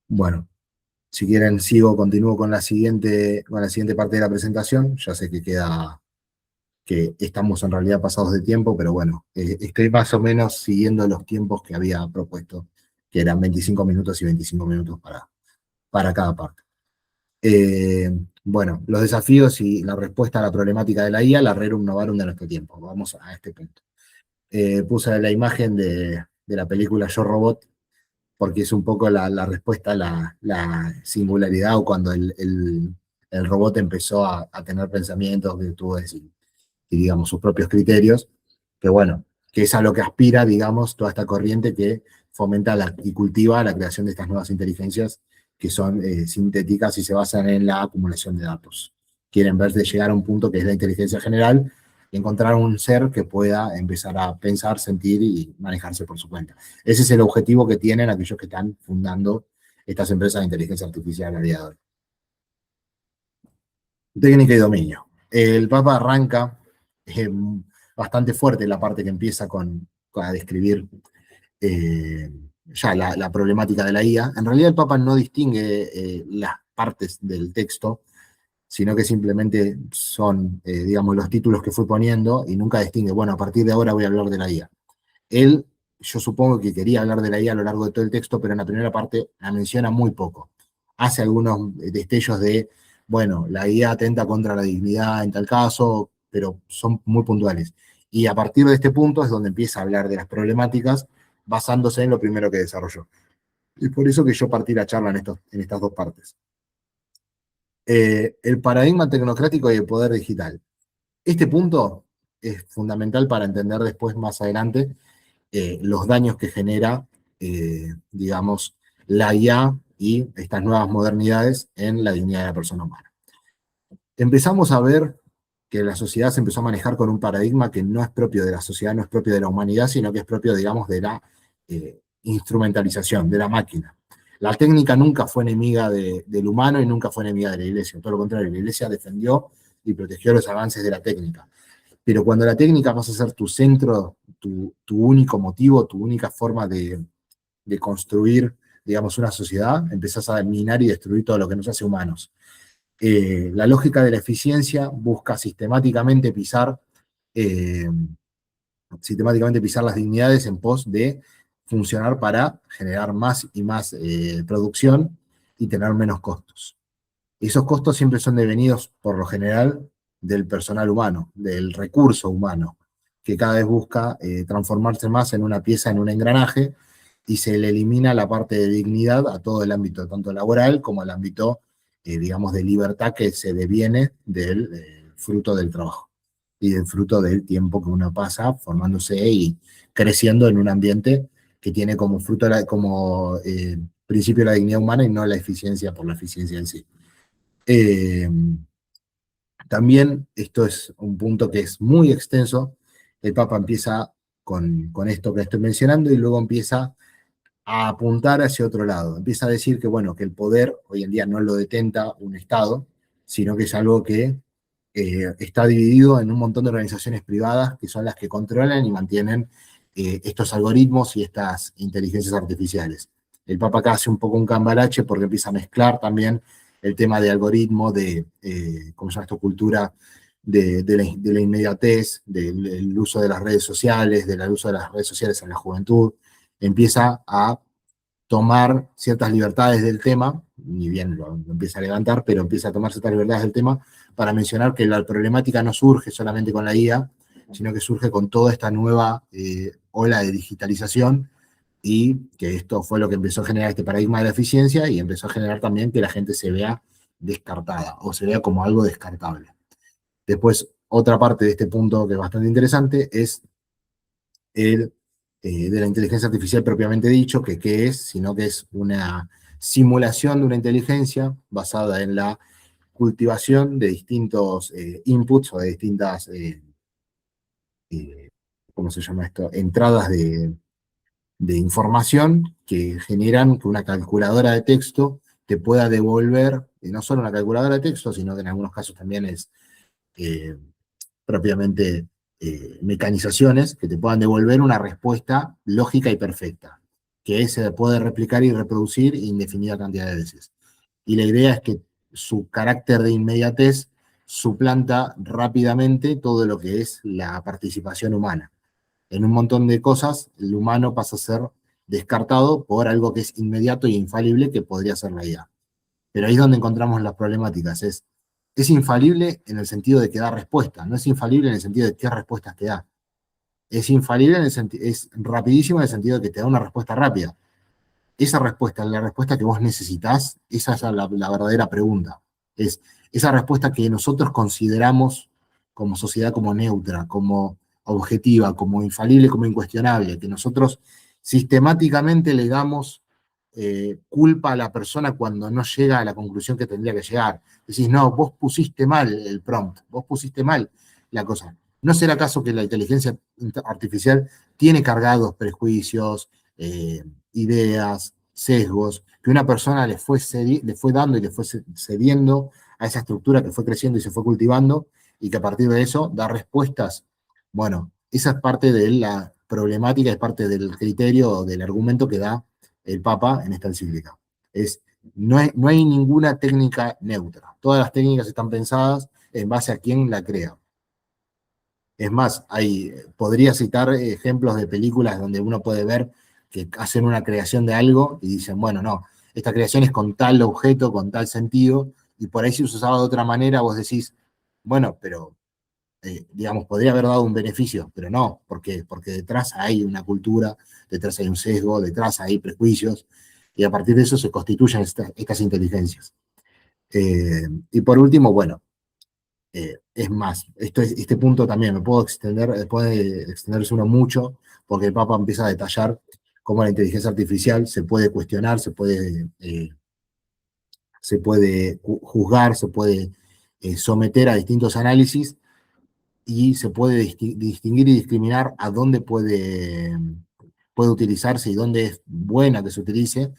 Speaker 1: Bueno, si quieren, continúo con la siguiente parte de la presentación. Ya sé que estamos en realidad pasados de tiempo, pero bueno, estoy más o menos siguiendo los tiempos que había propuesto, que eran 25 minutos y 25 minutos para cada parte. Bueno, los desafíos y la respuesta a la problemática de la IA, la Rerum Novarum de nuestro tiempo. Vamos a este punto. Puse la imagen de la película Yo Robot, porque es un poco la respuesta a la singularidad, o cuando el robot empezó a tener pensamientos, virtudes y, digamos, sus propios criterios, que bueno, que es a lo que aspira, digamos, toda esta corriente que fomenta y cultiva la creación de estas nuevas inteligencias que son sintéticas y se basan en la acumulación de datos. Quieren ver de llegar a un punto que es la inteligencia general, y encontrar un ser que pueda empezar a pensar, sentir y manejarse por su cuenta. Ese es el objetivo que tienen aquellos que están fundando estas empresas de inteligencia artificial a día de hoy. Técnica y dominio. El Papa arranca bastante fuerte la parte que empieza a describir ya la problemática de la IA. En realidad el Papa no distingue las partes del texto, sino que simplemente son, digamos, los títulos que fue poniendo y nunca distingue, bueno, a partir de ahora voy a hablar de la IA. Él, yo supongo que quería hablar de la IA a lo largo de todo el texto, pero en la primera parte la menciona muy poco. Hace algunos destellos de, bueno, la IA atenta contra la dignidad en tal caso, pero son muy puntuales. Y a partir de este punto es donde empieza a hablar de las problemáticas basándose en lo primero que desarrolló. Y por eso que yo partí la charla en estas dos partes. El paradigma tecnocrático y el poder digital. Este punto es fundamental para entender después, más adelante, los daños que genera, digamos, la IA y estas nuevas modernidades en la dignidad de la persona humana. Empezamos a ver que la sociedad se empezó a manejar con un paradigma que no es propio de la sociedad, no es propio de la humanidad, sino que es propio, digamos, de la instrumentalización, de la máquina. La técnica nunca fue enemiga del humano y nunca fue enemiga de la iglesia, todo lo contrario, la iglesia defendió y protegió los avances de la técnica. Pero cuando la técnica pasa a ser tu centro, tu único motivo, tu única forma de construir, digamos, una sociedad, empezás a minar y destruir todo lo que nos hace humanos. La lógica de la eficiencia busca eh, sistemáticamente pisar las dignidades en pos de funcionar para generar más y más producción y tener menos costos. Esos costos siempre son devenidos, por lo general, del personal humano, del recurso humano, que cada vez busca transformarse más en una pieza, en un engranaje, y se le elimina la parte de dignidad a todo el ámbito, tanto laboral como al ámbito, digamos, de libertad que se deviene del fruto del trabajo y del fruto del tiempo que uno pasa formándose y creciendo en un ambiente que tiene como fruto, como principio la dignidad humana y no la eficiencia por la eficiencia en sí. Eh, También esto es un punto que es muy extenso. El Papa empieza con esto que estoy mencionando y luego empieza a apuntar hacia otro lado. Empieza a decir que, bueno, que el poder hoy en día no lo detenta un Estado, sino que es algo que está dividido en un montón de organizaciones privadas que son las que controlan y mantienen estos algoritmos y estas inteligencias artificiales. El Papa acá hace un poco un cambalache porque empieza a mezclar también el tema de algoritmo, ¿cómo se llama esto? Cultura de la inmediatez, del uso de las redes sociales, del uso de las redes sociales en la juventud. Empieza a tomar ciertas libertades del tema, ni bien lo empieza a levantar, pero empieza a tomar ciertas libertades del tema para mencionar que la problemática no surge solamente con la IA, sino que surge con toda esta nueva ola de digitalización y que esto fue lo que empezó a generar este paradigma de la eficiencia y empezó a generar también que la gente se vea descartada o se vea como algo descartable. Después, otra parte de este punto que es bastante interesante es el de la inteligencia artificial propiamente dicho, que qué es, sino que es una simulación de una inteligencia basada en la cultivación de distintos inputs o de distintas, eh, ¿cómo se llama esto? Entradas de información que generan que una calculadora de texto te pueda devolver, no solo una calculadora de texto, sino que en algunos casos también es eh, propiamente mecanizaciones que te puedan devolver una respuesta lógica y perfecta, que se puede replicar y reproducir indefinida cantidad de veces. Y la idea es que su carácter de inmediatez suplanta rápidamente todo lo que es la participación humana. En un montón de cosas, el humano pasa a ser descartado por algo que es inmediato e infalible, que podría ser la IA. Pero ahí es donde encontramos las problemáticas. Es infalible en el sentido de que da respuesta, no es infalible en el sentido de qué respuestas te da. Es infalible en el sentido, es rapidísimo en el sentido de que te da una respuesta rápida. Esa respuesta, la respuesta que vos necesitas, esa es la verdadera pregunta. Es esa respuesta que nosotros consideramos como sociedad como neutra, como objetiva, como infalible, como incuestionable, que nosotros sistemáticamente le damos culpa a la persona cuando no llega a la conclusión que tendría que llegar. Decís, no, vos pusiste mal el prompt, vos pusiste mal la cosa. ¿No será acaso que la inteligencia artificial tiene cargados prejuicios, ideas, sesgos, que una persona le fue dando y le fue cediendo a esa estructura que fue creciendo y se fue cultivando, y que a partir de eso da respuestas? Bueno, esa es parte de la problemática, es parte del criterio, del argumento que da el Papa en esta encíclica. Es no hay ninguna técnica neutra. Todas las técnicas están pensadas en base a quién la crea. Es más, podría citar ejemplos de películas donde uno puede ver que hacen una creación de algo y dicen, bueno, no, esta creación es con tal objeto, con tal sentido, y por ahí si se usaba de otra manera, vos decís, bueno, pero, digamos, podría haber dado un beneficio, pero no, porque detrás hay una cultura, detrás hay un sesgo, detrás hay prejuicios, y a partir de eso se constituyen estas inteligencias. Y por último, bueno, es más, este punto también me puedo extender, puede extenderse uno mucho, porque el Papa empieza a detallar cómo la inteligencia artificial se puede cuestionar, se puede juzgar, se puede someter a distintos análisis y se puede distinguir y discriminar a dónde puede utilizarse y dónde es buena que se utilice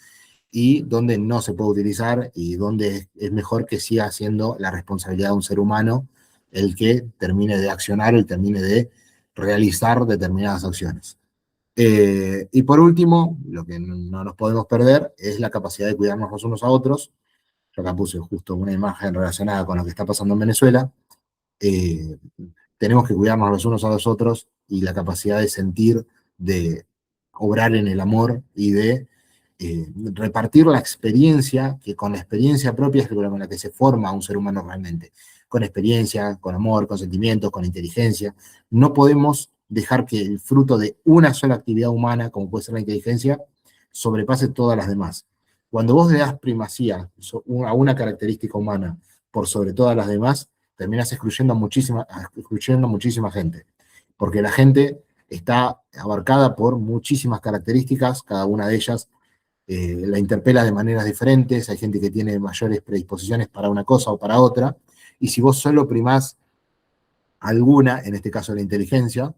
Speaker 1: y dónde no se puede utilizar y dónde es mejor que siga siendo la responsabilidad de un ser humano el que termine de accionar, el termine de realizar determinadas acciones. Y por último, lo que no nos podemos perder es la capacidad de cuidarnos los unos a otros. Yo acá puse justo una imagen relacionada con lo que está pasando en Venezuela. Eh, Tenemos que cuidarnos los unos a los otros y la capacidad de sentir, de obrar en el amor y de repartir la experiencia, que con la experiencia propia es con la que se forma un ser humano realmente. Con experiencia, con amor, con sentimientos, con inteligencia. No podemos dejar que el fruto de una sola actividad humana, como puede ser la inteligencia, sobrepase todas las demás. Cuando vos le das primacía a una característica humana por sobre todas las demás, terminas excluyendo a muchísima gente, porque la gente está abarcada por muchísimas características, cada una de ellas la interpela de maneras diferentes, hay gente que tiene mayores predisposiciones para una cosa o para otra, y si vos solo primás alguna, en este caso la inteligencia,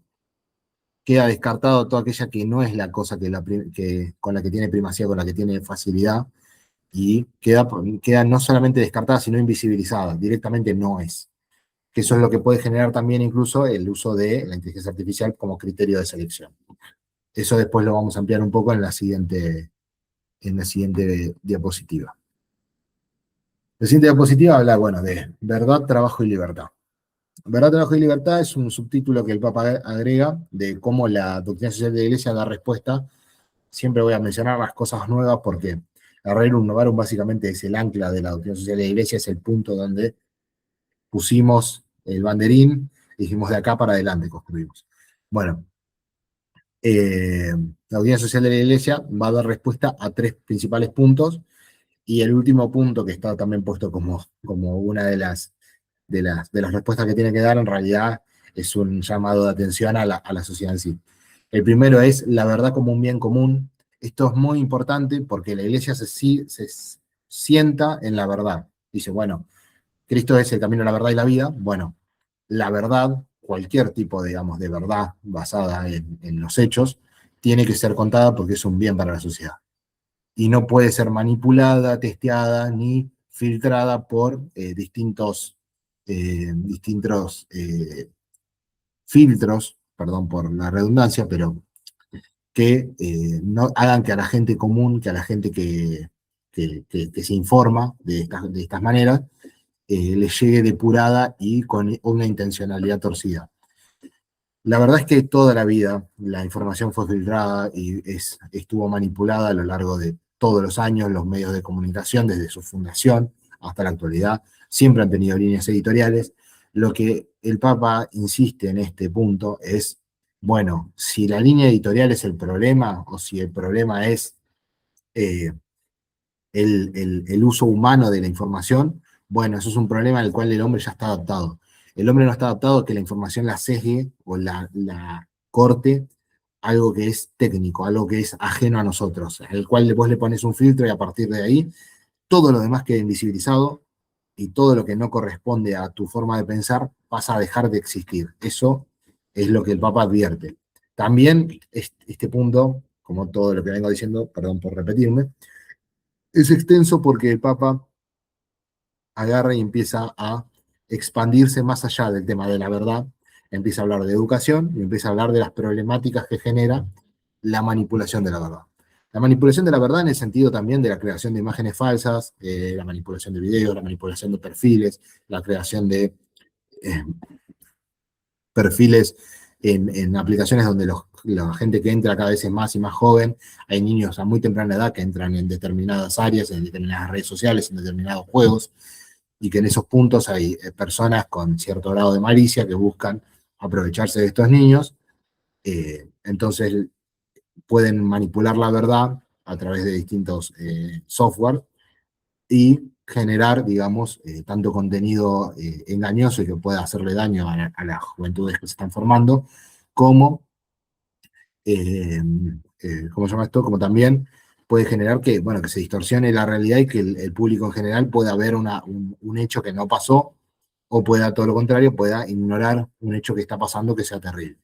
Speaker 1: queda descartado toda aquella que no es la cosa con la que tiene primacía, con la que tiene facilidad, y queda no solamente descartada, sino invisibilizada, directamente no es. Que eso es lo que puede generar también incluso el uso de la inteligencia artificial como criterio de selección. Eso después lo vamos a ampliar un poco en la siguiente diapositiva. La siguiente diapositiva habla, bueno, de verdad, trabajo y libertad. Verdad, trabajo y libertad es un subtítulo que el Papa agrega de cómo la doctrina social de la Iglesia da respuesta. Siempre voy a mencionar las cosas nuevas porque la Rerum Novarum básicamente es el ancla de la doctrina social de la Iglesia, es el punto donde pusimos el banderín, dijimos de acá para adelante construimos. Bueno, la doctrina social de la Iglesia va a dar respuesta a tres principales puntos y el último punto que está también puesto como una de las respuestas que tiene que dar en realidad es un llamado de atención a la sociedad en sí. El primero es la verdad como un bien común. Esto es muy importante porque la Iglesia se sienta en la verdad. Dice, bueno, Cristo es el camino, la verdad y la vida. Bueno, la verdad, cualquier tipo, digamos, de verdad basada en los hechos, tiene que ser contada porque es un bien para la sociedad. Y no puede ser manipulada, testeada, ni filtrada por distintos filtros, perdón por la redundancia, pero que no hagan que a la gente común, que a la gente que se informa de estas maneras, les llegue depurada y con una intencionalidad torcida. La verdad es que toda la vida la información fue filtrada y estuvo manipulada a lo largo de todos los años, los medios de comunicación, desde su fundación hasta la actualidad, siempre han tenido líneas editoriales. Lo que el Papa insiste en este punto es, bueno, si la línea editorial es el problema o si el problema es eh, el uso humano de la información, bueno, eso es un problema al cual el hombre ya está adaptado. El hombre no está adaptado a que la información la sesgue o la corte algo que es técnico, algo que es ajeno a nosotros, al cual vos le pones un filtro y a partir de ahí todo lo demás queda invisibilizado y todo lo que no corresponde a tu forma de pensar pasa a dejar de existir. Eso es lo que el Papa advierte. También este punto, como todo lo que vengo diciendo, perdón por repetirme, es extenso porque el Papa agarra y empieza a expandirse más allá del tema de la verdad, empieza a hablar de educación y empieza a hablar de las problemáticas que genera la manipulación de la verdad. La manipulación de la verdad en el sentido también de la creación de imágenes falsas, la manipulación de videos, la manipulación de perfiles, la creación de eh, perfiles en aplicaciones donde la gente que entra cada vez es más y más joven. Hay niños a muy temprana edad que entran en determinadas áreas, en determinadas redes sociales, en determinados juegos, y que en esos puntos hay personas con cierto grado de malicia que buscan aprovecharse de estos niños. Entonces pueden manipular la verdad a través de distintos software y generar, digamos, tanto contenido engañoso y que pueda hacerle daño a las juventudes que se están formando, como, eh, ¿cómo se llama esto? Como también puede generar que, bueno, que se distorsione la realidad y que el público en general pueda ver un hecho que no pasó, o pueda, todo lo contrario, pueda ignorar un hecho que está pasando que sea terrible.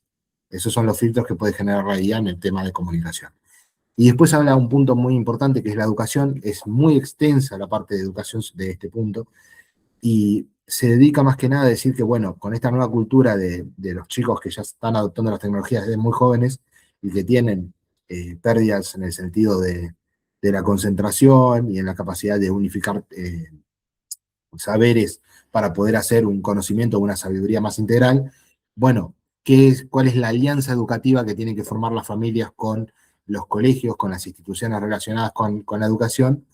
Speaker 1: Esos son los filtros que puede generar la IA en el tema de comunicación. Y después habla de un punto muy importante que es la educación. Es muy extensa la parte de educación de este punto y se dedica más que nada a decir que, bueno, con esta nueva cultura de los chicos que ya están adoptando las tecnologías desde muy jóvenes y que tienen pérdidas en el sentido de la concentración y en la capacidad de unificar saberes para poder hacer un conocimiento o una sabiduría más integral, bueno, ¿cuál es la alianza educativa que tienen que formar las familias con los colegios, con las instituciones relacionadas con la educación,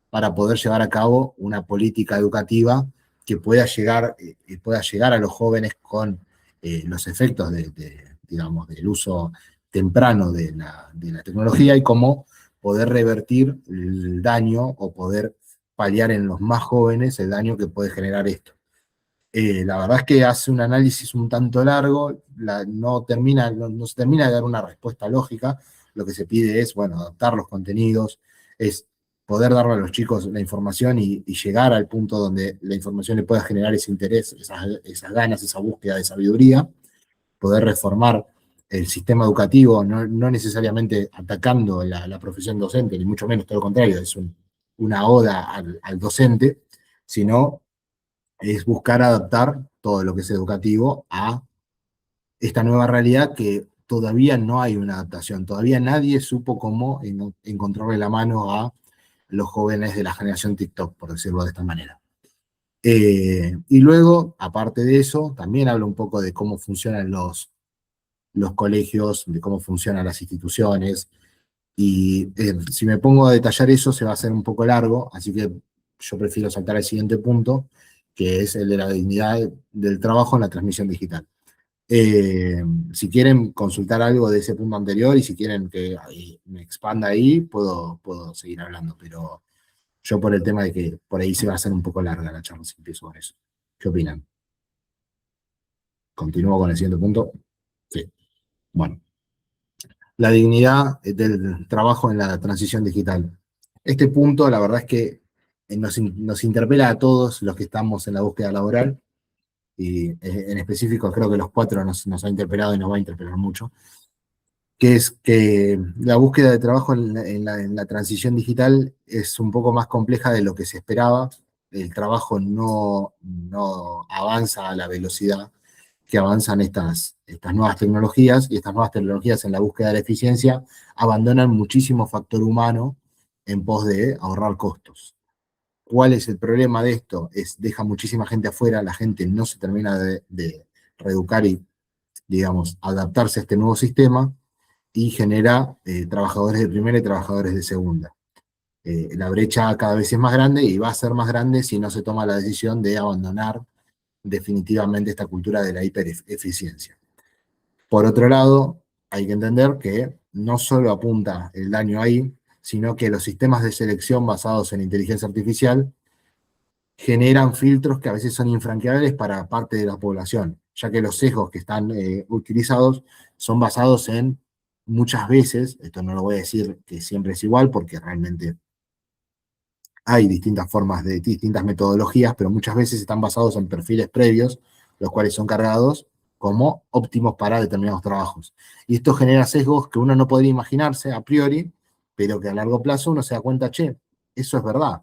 Speaker 1: para poder llevar a cabo una política educativa que pueda llegar a los jóvenes con los efectos digamos, del uso temprano de la tecnología y cómo poder revertir el daño o poder paliar en los más jóvenes el daño que puede generar esto. La verdad es que hace un análisis un tanto largo, no se termina de dar una respuesta lógica. Lo que se pide es, bueno, adaptar los contenidos, es poder darle a los chicos la información y llegar al punto donde la información le pueda generar ese interés, esas ganas, esa búsqueda de sabiduría, poder reformar el sistema educativo, no necesariamente atacando la profesión docente, ni mucho menos, todo lo contrario, es una oda al docente, sino es buscar adaptar todo lo que es educativo a esta nueva realidad que todavía no hay una adaptación, todavía nadie supo cómo encontrarle la mano a los jóvenes de la generación TikTok, por decirlo de esta manera. Y luego, aparte de eso, también habla un poco de cómo funcionan los colegios, de cómo funcionan las instituciones, y si me pongo a detallar eso se va a hacer un poco largo, así que yo prefiero saltar al siguiente punto, que es el de la dignidad del trabajo en la transmisión digital. Si quieren consultar algo de ese punto anterior y si quieren que me expanda ahí, puedo seguir hablando, pero yo por el tema de que por ahí se va a hacer un poco larga la charla si empiezo con eso. ¿Qué opinan? ¿Continúo con el siguiente punto? Sí. Bueno. La dignidad del trabajo en la transición digital. Este punto, la verdad es que nos interpela a todos los que estamos en la búsqueda laboral, y en específico creo que los cuatro nos ha interpelado y nos va a interpelar mucho, que es que la búsqueda de trabajo en la transición digital es un poco más compleja de lo que se esperaba. El trabajo no avanza a la velocidad que avanzan estas nuevas tecnologías, y estas nuevas tecnologías en la búsqueda de la eficiencia abandonan muchísimo factor humano en pos de ahorrar costos. ¿Cuál es el problema de esto? Deja muchísima gente afuera, la gente no se termina de reeducar y, digamos, adaptarse a este nuevo sistema, y genera trabajadores de primera y trabajadores de segunda. La brecha cada vez es más grande y va a ser más grande si no se toma la decisión de abandonar definitivamente esta cultura de la hipereficiencia. Por otro lado, hay que entender que no solo apunta el daño ahí, sino que los sistemas de selección basados en inteligencia artificial generan filtros que a veces son infranqueables para parte de la población, ya que los sesgos que están utilizados son basados en, muchas veces, esto no lo voy a decir que siempre es igual, porque realmente hay distintas formas distintas metodologías, pero muchas veces están basados en perfiles previos, los cuales son cargados como óptimos para determinados trabajos. Y esto genera sesgos que uno no podría imaginarse a priori, pero que a largo plazo uno se da cuenta, che, eso es verdad.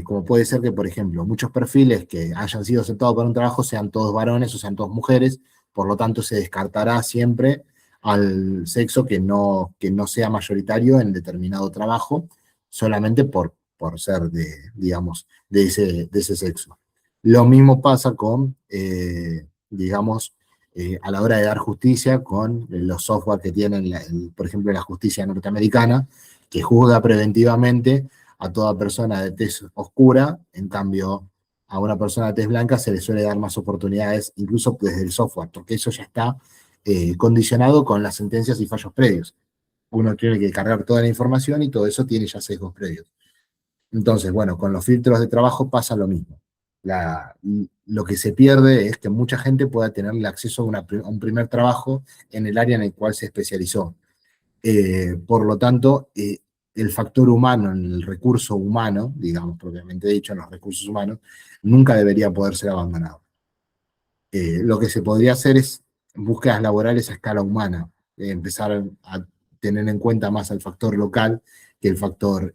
Speaker 1: Como puede ser que, por ejemplo, muchos perfiles que hayan sido aceptados para un trabajo sean todos varones o sean todos mujeres, por lo tanto se descartará siempre al sexo que no sea mayoritario en determinado trabajo, solamente por ser digamos, de ese sexo. Lo mismo pasa con, digamos, a la hora de dar justicia con los software que tienen, por ejemplo, la justicia norteamericana, que juzga preventivamente a toda persona de tez oscura, en cambio a una persona de tez blanca se le suele dar más oportunidades, incluso desde el software, porque eso ya está condicionado con las sentencias y fallos previos. Uno tiene que cargar toda la información y todo eso tiene ya sesgos previos. Entonces, bueno, con los filtros de trabajo pasa lo mismo. Lo que se pierde es que mucha gente pueda tener el acceso a un primer trabajo en el área en el cual se especializó. Por lo tanto, el factor humano, en el recurso humano, digamos propiamente dicho, en los recursos humanos, nunca debería poder ser abandonado. Lo que se podría hacer es búsquedas laborales a escala humana, empezar a tener en cuenta más al factor local que el factor,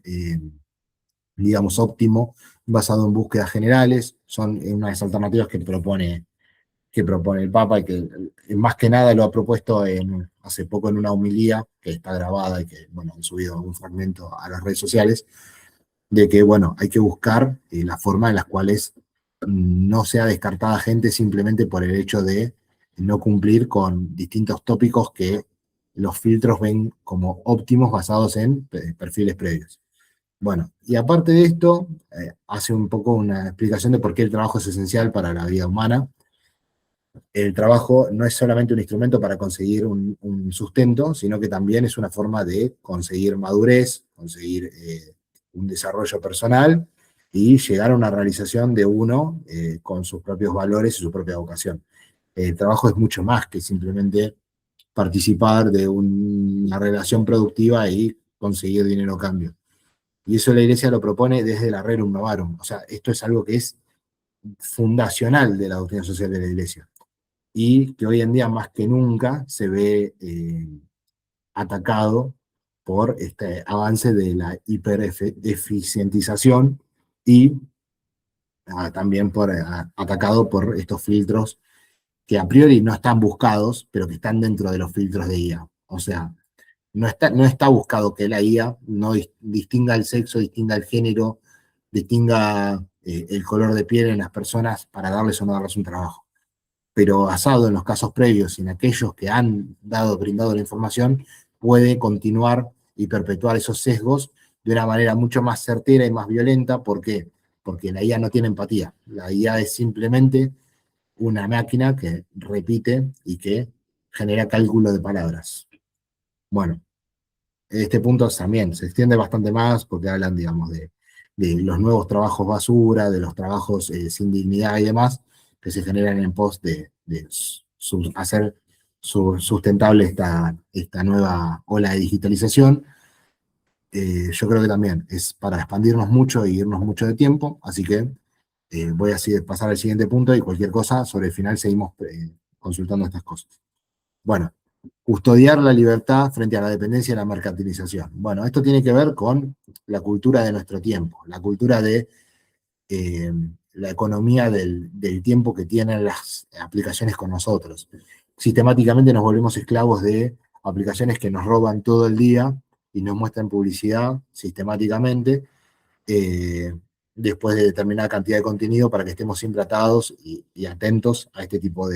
Speaker 1: digamos, óptimo, basado en búsquedas generales. Son unas alternativas que propone el Papa y que más que nada lo ha propuesto hace poco en una homilía que está grabada y que, bueno, han subido algún fragmento a las redes sociales, de que, bueno, hay que buscar la forma en las cuales no sea descartada gente simplemente por el hecho de no cumplir con distintos tópicos que los filtros ven como óptimos basados en perfiles previos. Bueno, y aparte de esto, hace un poco una explicación de por qué el trabajo es esencial para la vida humana. El trabajo no es solamente un instrumento para conseguir un sustento, sino que también es una forma de conseguir madurez, conseguir un desarrollo personal y llegar a una realización de uno con sus propios valores y su propia vocación. El trabajo es mucho más que simplemente participar de una relación productiva y conseguir dinero a cambio. Y eso la Iglesia lo propone desde la Rerum Novarum. O sea, esto es algo que es fundacional de la doctrina social de la Iglesia y que hoy en día más que nunca se ve atacado por este avance de la hipereficientización y también atacado por estos filtros que a priori no están buscados, pero que están dentro de los filtros de IA. O sea, no está buscado que la IA no distinga el sexo, distinga el género, distinga el color de piel en las personas para darles o no darles un trabajo. Pero basado en los casos previos y en aquellos que han brindado la información, puede continuar y perpetuar esos sesgos de una manera mucho más certera y más violenta. ¿Por qué? Porque la IA no tiene empatía. La IA es simplemente una máquina que repite y que genera cálculo de palabras. Bueno, este punto también se extiende bastante más porque hablan, digamos, de los nuevos trabajos basura, de los trabajos sin dignidad y demás, que se generan en pos de hacer sustentable esta nueva ola de digitalización. Yo creo que también es para expandirnos mucho y irnos mucho de tiempo, así que voy a pasar al siguiente punto y cualquier cosa sobre el final seguimos consultando estas cosas. Bueno, custodiar la libertad frente a la dependencia y la mercantilización. Bueno, esto tiene que ver con la cultura de nuestro tiempo, la cultura de la economía del tiempo que tienen las aplicaciones con nosotros. Sistemáticamente nos volvemos esclavos de aplicaciones que nos roban todo el día y nos muestran publicidad sistemáticamente después de determinada cantidad de contenido para que estemos siempre atados y atentos a este tipo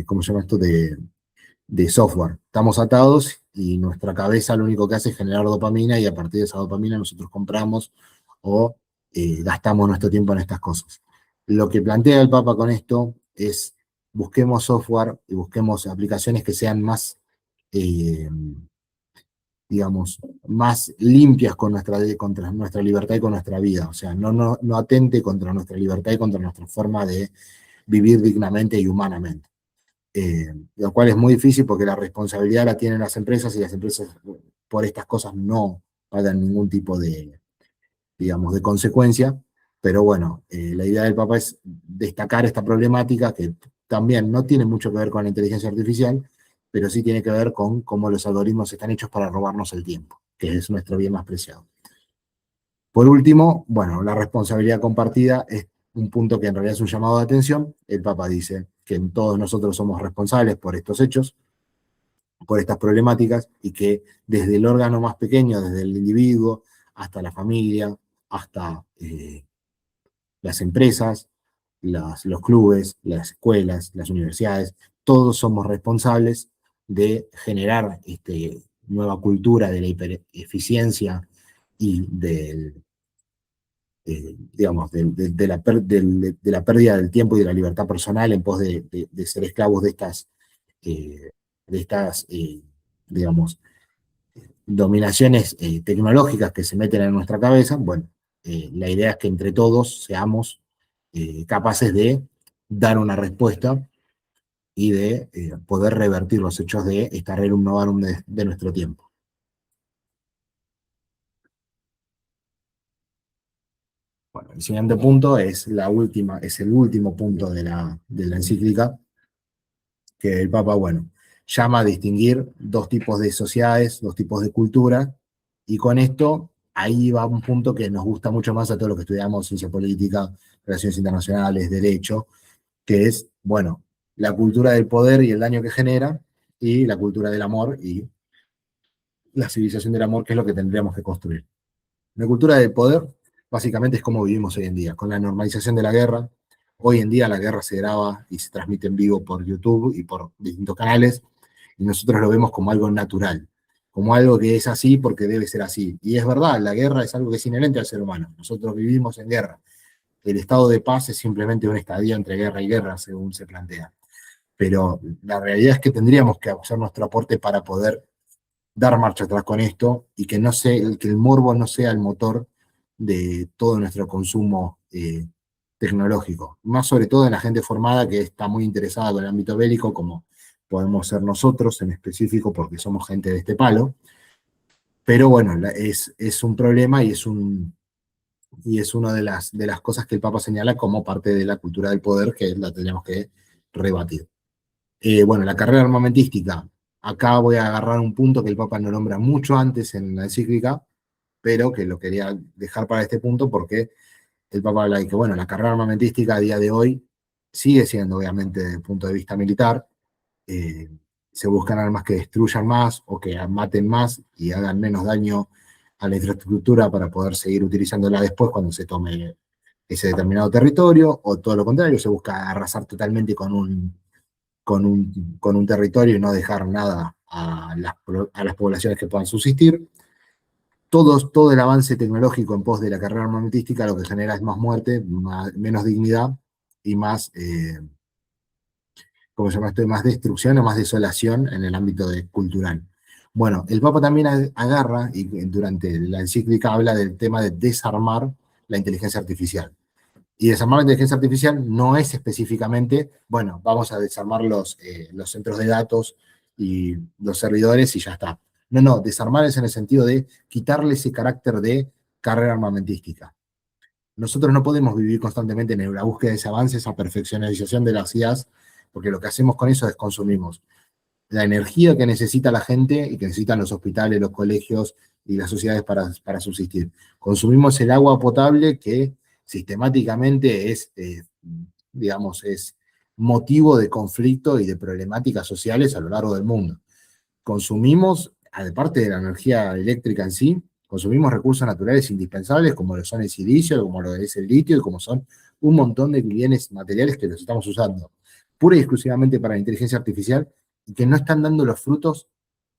Speaker 1: ¿cómo se llama esto? De software. Estamos atados y nuestra cabeza lo único que hace es generar dopamina y a partir de esa dopamina nosotros compramos o gastamos nuestro tiempo en estas cosas. Lo que plantea el Papa con esto es busquemos software y busquemos aplicaciones que sean más, digamos, más limpias contra nuestra libertad y con nuestra vida. O sea, no atente contra nuestra libertad y contra nuestra forma de vivir dignamente y humanamente. Lo cual es muy difícil porque la responsabilidad la tienen las empresas y las empresas por estas cosas no pagan ningún tipo de, digamos, de consecuencia, pero bueno, la idea del Papa es destacar esta problemática que también no tiene mucho que ver con la inteligencia artificial, pero sí tiene que ver con cómo los algoritmos están hechos para robarnos el tiempo, que es nuestro bien más preciado. Por último, bueno, la responsabilidad compartida es un punto que en realidad es un llamado de atención. El Papa dice que todos nosotros somos responsables por estos hechos, por estas problemáticas, y que desde el órgano más pequeño, desde el individuo, hasta la familia, hasta las empresas, los clubes, las escuelas, las universidades, todos somos responsables de generar nueva cultura de la hipereficiencia y digamos, de la pérdida del tiempo y de la libertad personal en pos de ser esclavos eh, de estas, digamos, dominaciones tecnológicas que se meten en nuestra cabeza. Bueno, la idea es que entre todos seamos capaces de dar una respuesta y de poder revertir los hechos de esta rerum novarum de nuestro tiempo. Bueno, el siguiente punto es el último punto de la encíclica, que el Papa, bueno, llama a distinguir dos tipos de sociedades, dos tipos de cultura, y con esto ahí va un punto que nos gusta mucho más a todos los que estudiamos ciencia política, relaciones internacionales, derecho, que es, bueno, la cultura del poder y el daño que genera, y la cultura del amor y la civilización del amor, que es lo que tendríamos que construir. La cultura del poder, básicamente, es como vivimos hoy en día, con la normalización de la guerra. Hoy en día la guerra se graba y se transmite en vivo por YouTube y por distintos canales, y nosotros lo vemos como algo natural, como algo que es así porque debe ser así. Y es verdad, la guerra es algo que es inherente al ser humano. Nosotros vivimos en guerra. El estado de paz es simplemente un estadio entre guerra y guerra, según se plantea. Pero la realidad es que tendríamos que hacer nuestro aporte para poder dar marcha atrás con esto y que, que el morbo no sea el motor de todo nuestro consumo tecnológico. Más sobre todo en la gente formada que está muy interesada con el ámbito bélico, como podemos ser nosotros en específico, porque somos gente de este palo. Pero bueno, es un problema y es una de las cosas que el Papa señala como parte de la cultura del poder que la tenemos que rebatir. Bueno, la carrera armamentística. Acá voy a agarrar un punto que el Papa no nombra mucho antes en la encíclica, pero que lo quería dejar para este punto porque el Papa habla de que, bueno, la carrera armamentística a día de hoy sigue siendo, obviamente, desde el punto de vista militar. eh, Se buscan armas que destruyan más o que maten más y hagan menos daño a la infraestructura para poder seguir utilizándola después cuando se tome ese determinado territorio, o todo lo contrario, se busca arrasar totalmente con un territorio y no dejar nada a las poblaciones que puedan subsistir. Todo el avance tecnológico en pos de la carrera armamentística lo que genera es más muerte, menos dignidad y más, ¿cómo se llama esto? Más destrucción o más desolación en el ámbito cultural. Bueno, el Papa también agarra, y durante la encíclica habla del tema de desarmar la inteligencia artificial. Y desarmar la inteligencia artificial no es específicamente, bueno, vamos a desarmar los centros de datos y los servidores y ya está. No, no, desarmar es en el sentido de quitarle ese carácter de carrera armamentística. Nosotros no podemos vivir constantemente en la búsqueda de ese avance, esa perfeccionalización de las IAs, porque lo que hacemos con eso es consumimos la energía que necesita la gente y que necesitan los hospitales, los colegios y las sociedades para subsistir. Consumimos el agua potable que sistemáticamente digamos, es motivo de conflicto y de problemáticas sociales a lo largo del mundo. Consumimos, aparte de la energía eléctrica en sí, consumimos recursos naturales indispensables como lo son el silicio, como lo es el litio y como son un montón de bienes materiales que los estamos usando pura y exclusivamente para la inteligencia artificial y que no están dando los frutos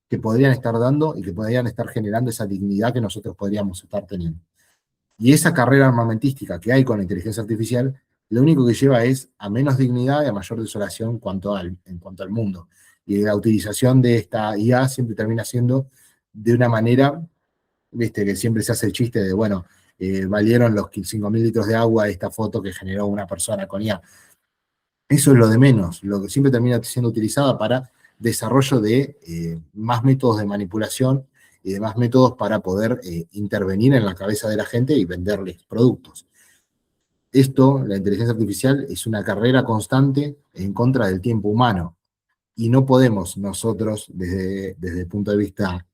Speaker 1: que podrían estar dando y que podrían estar generando esa dignidad que nosotros podríamos estar teniendo. Y esa carrera armamentística que hay con la inteligencia artificial, lo único que lleva es a menos dignidad y a mayor desolación en cuanto al mundo. Y la utilización de esta IA siempre termina siendo de una manera, viste, que siempre se hace el chiste de, bueno, valieron los 5.000 litros de agua esta foto que generó una persona con IA. Eso es lo de menos, lo que siempre termina siendo utilizada para desarrollo de más métodos de manipulación y de más métodos para poder intervenir en la cabeza de la gente y venderles productos. Esto, la inteligencia artificial, es una carrera constante en contra del tiempo humano y no podemos nosotros, desde el punto de vista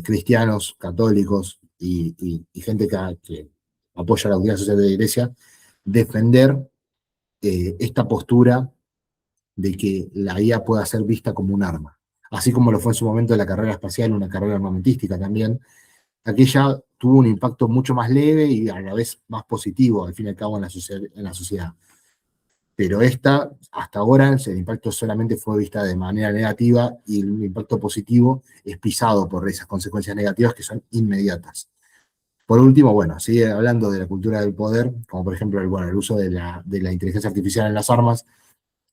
Speaker 1: cristianos, católicos y gente que apoya la unidad social de la iglesia, defender esta postura de que la IA pueda ser vista como un arma. Así como lo fue en su momento la carrera espacial, una carrera armamentística también, aquella tuvo un impacto mucho más leve y a la vez más positivo, al fin y al cabo, en la sociedad. Pero esta, hasta ahora, el impacto solamente fue vista de manera negativa y el impacto positivo es pisado por esas consecuencias negativas que son inmediatas. Por último, bueno, sigue hablando de la cultura del poder, como por ejemplo el uso de la inteligencia artificial en las armas,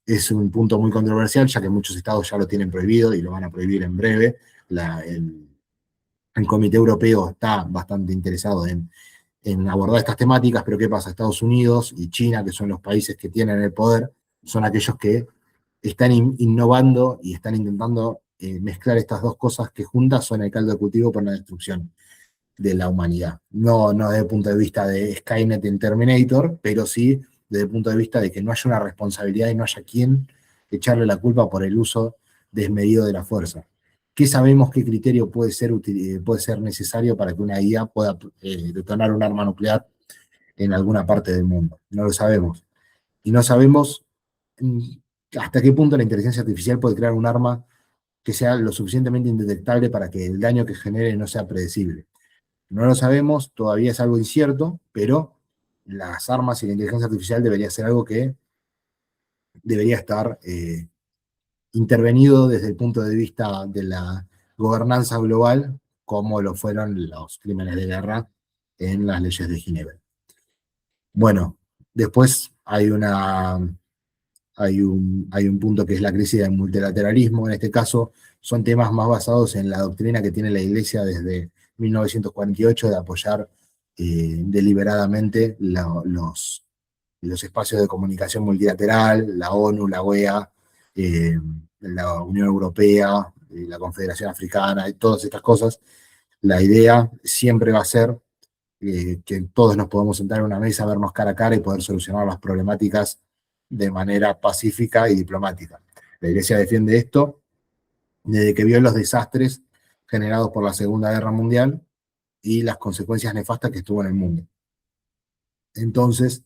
Speaker 1: es un punto muy controversial, ya que muchos estados ya lo tienen prohibido y lo van a prohibir en breve. El Comité Europeo está bastante interesado en abordar estas temáticas, pero ¿qué pasa? Estados Unidos y China, que son los países que tienen el poder, son aquellos que están innovando y están intentando mezclar estas dos cosas que juntas son el caldo de cultivo para la destrucción de la humanidad. No, no desde el punto de vista de Skynet en Terminator, pero sí desde el punto de vista de que no haya una responsabilidad y no haya quien echarle la culpa por el uso desmedido de la fuerza. ¿Qué sabemos qué criterio puede ser necesario para que una IA pueda detonar un arma nuclear en alguna parte del mundo? No lo sabemos. Y no sabemos hasta qué punto la inteligencia artificial puede crear un arma que sea lo suficientemente indetectable para que el daño que genere no sea predecible. No lo sabemos, todavía es algo incierto, pero las armas y la inteligencia artificial debería ser algo que debería estar intervenido desde el punto de vista de la gobernanza global, como lo fueron los crímenes de guerra en las leyes de Ginebra. Bueno, después hay un punto que es la crisis del multilateralismo. En este caso, son temas más basados en la doctrina que tiene la Iglesia desde 1948 de apoyar deliberadamente los espacios de comunicación multilateral, la ONU, la OEA, la Unión Europea, la Confederación Africana, y todas estas cosas. La idea siempre va a ser que todos nos podamos sentar en una mesa, vernos cara a cara y poder solucionar las problemáticas de manera pacífica y diplomática. La Iglesia defiende esto desde que vio los desastres generados por la Segunda Guerra Mundial y las consecuencias nefastas que estuvo en el mundo. Entonces,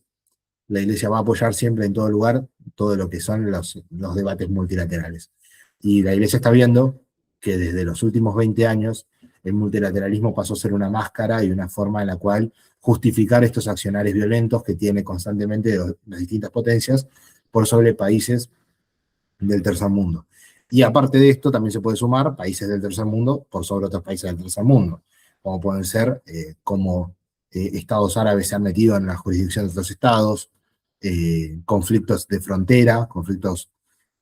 Speaker 1: la Iglesia va a apoyar siempre en todo lugar todo lo que son los debates multilaterales. Y la Iglesia está viendo que desde los últimos 20 años el multilateralismo pasó a ser una máscara y una forma en la cual justificar estos accionarios violentos que tiene constantemente las distintas potencias por sobre países del tercer mundo. Y aparte de esto, también se puede sumar países del tercer mundo por sobre otros países del tercer mundo, como pueden ser como estados árabes se han metido en la jurisdicción de otros estados, conflictos de frontera, conflictos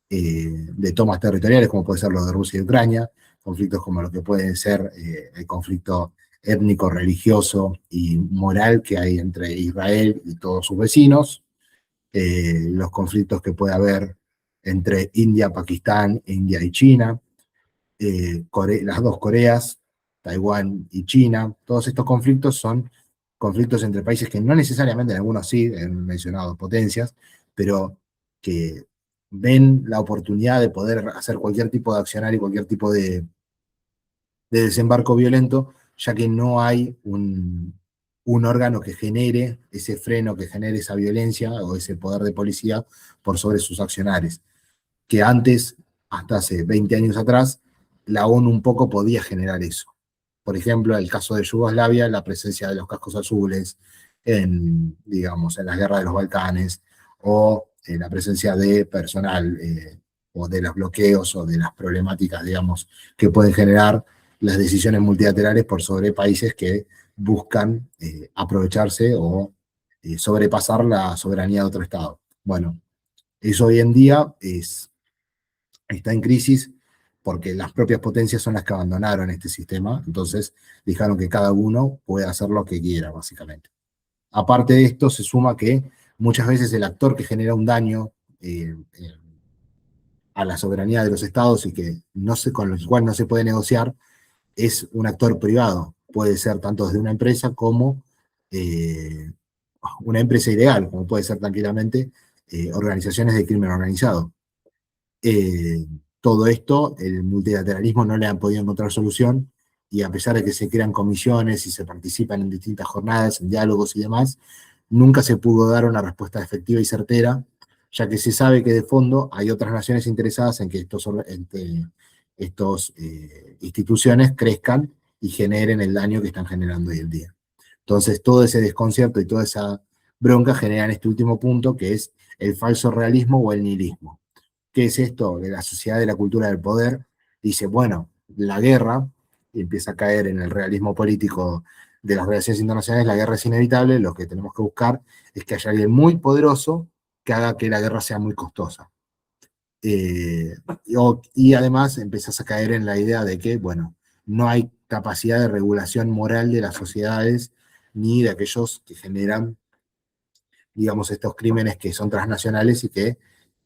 Speaker 1: de tomas territoriales, como puede ser los de Rusia y Ucrania, conflictos como lo que pueden ser el conflicto étnico, religioso y moral que hay entre Israel y todos sus vecinos, los conflictos que puede haber entre India, Pakistán, India y China, las dos Coreas, Taiwán y China. Todos estos conflictos son conflictos entre países que no necesariamente, en algunos sí, han mencionado potencias, pero que ven la oportunidad de poder hacer cualquier tipo de accionar y cualquier tipo de desembarco violento, ya que no hay un órgano que genere ese freno, que genere esa violencia o ese poder de policía por sobre sus accionares. Que antes, hasta hace 20 años atrás, la ONU un poco podía generar eso. Por ejemplo, en el caso de Yugoslavia, la presencia de los cascos azules digamos, en las guerras de los Balcanes, o la presencia de personal, o de los bloqueos, o de las problemáticas, digamos, que pueden generar las decisiones multilaterales por sobre países que buscan aprovecharse o sobrepasar la soberanía de otro Estado. Bueno, eso hoy en día está en crisis porque las propias potencias son las que abandonaron este sistema, entonces dejaron que cada uno pueda hacer lo que quiera, básicamente. Aparte de esto, se suma que muchas veces el actor que genera un daño a la soberanía de los estados y que con el cual no se puede negociar, es un actor privado. Puede ser tanto desde una empresa como una empresa ilegal, como puede ser tranquilamente organizaciones de crimen organizado. Todo esto, el multilateralismo no le han podido encontrar solución, y a pesar de que se crean comisiones y se participan en distintas jornadas, en diálogos y demás, nunca se pudo dar una respuesta efectiva y certera ya que se sabe que de fondo hay otras naciones interesadas en que estos instituciones crezcan y generen el daño que están generando hoy en día. Entonces, todo ese desconcierto y toda esa bronca generan este último punto, que es el falso realismo o el nihilismo. ¿Qué es esto? De la sociedad de la cultura del poder dice, bueno, la guerra, y empieza a caer en el realismo político de las relaciones internacionales, la guerra es inevitable, lo que tenemos que buscar es que haya alguien muy poderoso que haga que la guerra sea muy costosa. Y además empezás a caer en la idea de que, bueno, no hay capacidad de regulación moral de las sociedades ni de aquellos que generan, digamos, estos crímenes que son transnacionales y que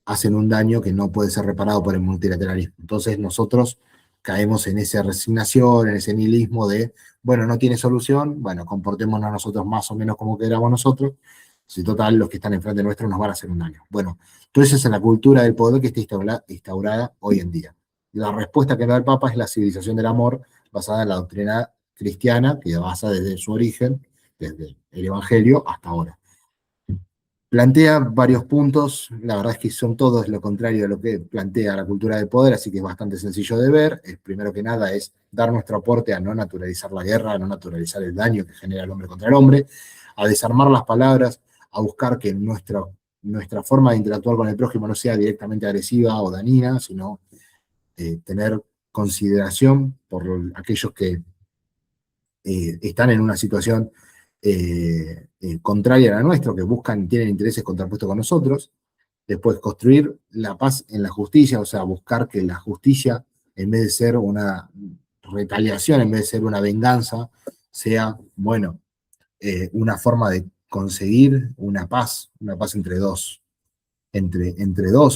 Speaker 1: hacen un daño que no puede ser reparado por el multilateralismo. Entonces nosotros caemos en esa resignación, en ese nihilismo de, bueno, no tiene solución, bueno, comportémonos nosotros más o menos como queramos nosotros, si total los que están enfrente nuestro nos van a hacer un daño. Bueno, entonces esa es la cultura del poder que está instaurada hoy en día. La respuesta que da el Papa es la civilización del amor basada en la doctrina cristiana, que basa desde su origen, desde el Evangelio hasta ahora. Plantea varios puntos, la verdad es que son todos lo contrario de lo que plantea la cultura del poder, así que es bastante sencillo de ver. Primero que nada es dar nuestro aporte a no naturalizar la guerra, a no naturalizar el daño que genera el hombre contra el hombre, a desarmar las palabras, a buscar que nuestra forma de interactuar con el prójimo no sea directamente agresiva o dañina, sino tener consideración por aquellos que están en una situación contraria a la nuestra, que buscan y tienen intereses contrapuestos con nosotros. Después, construir la paz en la justicia, o sea, buscar que la justicia, en vez de ser una retaliación, en vez de ser una venganza, sea, bueno, una forma de conseguir una paz entre dos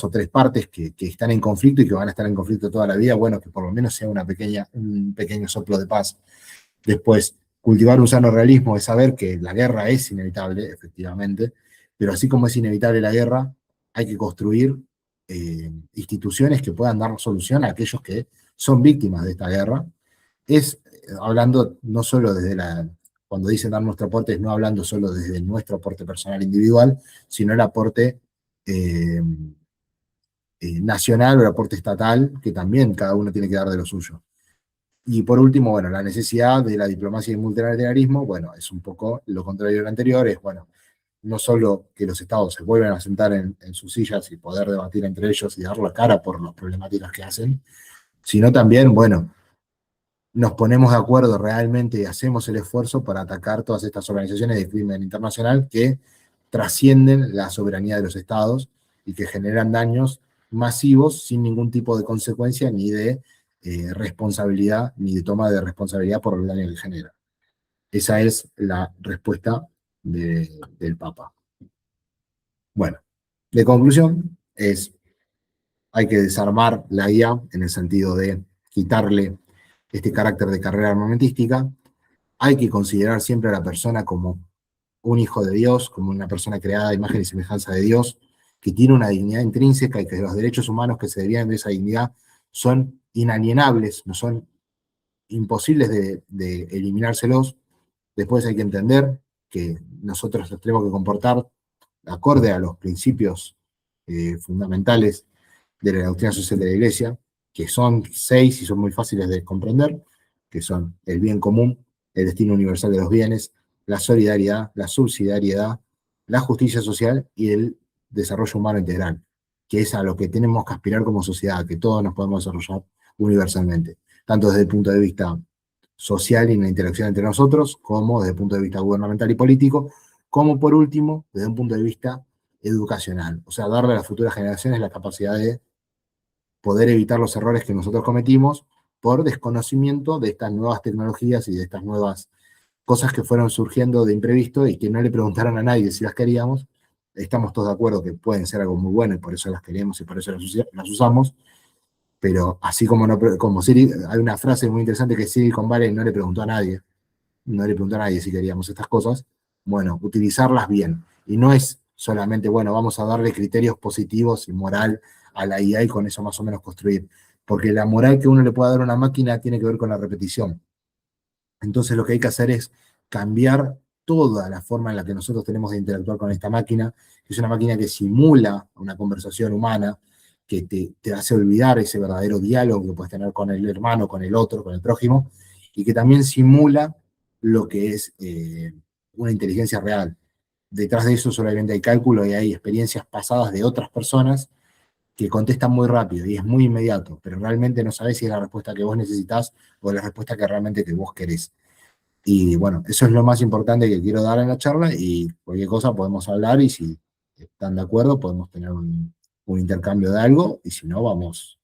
Speaker 1: o tres partes que están en conflicto y que van a estar en conflicto toda la vida, bueno, que por lo menos sea un pequeño soplo de paz. Después, cultivar un sano realismo es saber que la guerra es inevitable, efectivamente, pero así como es inevitable la guerra, hay que construir instituciones que puedan dar solución a aquellos que son víctimas de esta guerra. Es hablando no solo cuando dicen dar nuestro aporte, es no hablando solo desde nuestro aporte personal individual, sino el aporte eh, nacional o el aporte estatal, que también cada uno tiene que dar de lo suyo. Y por último, bueno, la necesidad de la diplomacia y el multilateralismo, bueno, es un poco lo contrario de lo anterior, es, bueno, no solo que los estados se vuelvan a sentar en sus sillas y poder debatir entre ellos y dar la cara por las problemáticas que hacen, sino también, bueno, nos ponemos de acuerdo realmente y hacemos el esfuerzo para atacar todas estas organizaciones de crimen internacional que trascienden la soberanía de los estados y que generan daños masivos sin ningún tipo de consecuencia ni de responsabilidad, ni de toma de responsabilidad por el daño que genera. Esa es la respuesta del Papa. Bueno, de conclusión hay que desarmar la IA en el sentido de quitarle este carácter de carrera armamentística. Hay que considerar siempre a la persona como un hijo de Dios, como una persona creada a imagen y semejanza de Dios, que tiene una dignidad intrínseca y que los derechos humanos que se derivan de esa dignidad son inalienables, no son imposibles de eliminárselos. Después hay que entender que nosotros nos tenemos que comportar acorde a los principios fundamentales de la doctrina social de la Iglesia, que son 6 y son muy fáciles de comprender, que son el bien común, el destino universal de los bienes, la solidaridad, la subsidiariedad, la justicia social y el desarrollo humano integral, que es a lo que tenemos que aspirar como sociedad, que todos nos podemos desarrollar universalmente, tanto desde el punto de vista social y en la interacción entre nosotros, como desde el punto de vista gubernamental y político, como por último, desde un punto de vista educacional, o sea, darle a las futuras generaciones la capacidad de poder evitar los errores que nosotros cometimos por desconocimiento de estas nuevas tecnologías y de estas nuevas cosas que fueron surgiendo de imprevisto y que no le preguntaron a nadie si las queríamos. Estamos todos de acuerdo que pueden ser algo muy bueno y por eso las queremos y por eso las usamos, pero así como, no, como hay una frase muy interesante que Silicon Valley no le preguntó a nadie, no le preguntó a nadie si queríamos estas cosas, bueno, utilizarlas bien. Y no es solamente, bueno, vamos a darle criterios positivos y moral a la IA y con eso más o menos construir. Porque la moral que uno le pueda dar a una máquina tiene que ver con la repetición. Entonces lo que hay que hacer es cambiar toda la forma en la que nosotros tenemos de interactuar con esta máquina, que es una máquina que simula una conversación humana, que te hace olvidar ese verdadero diálogo que puedes tener con el hermano, con el otro, con el prójimo, y que también simula lo que es una inteligencia real. Detrás de eso solamente hay cálculo y hay experiencias pasadas de otras personas que contestan muy rápido y es muy inmediato, pero realmente no sabes si es la respuesta que vos necesitas o la respuesta que realmente que vos querés. Y bueno, eso es lo más importante que quiero dar en la charla y cualquier cosa podemos hablar y si están de acuerdo podemos tener un intercambio de algo y si no, vamos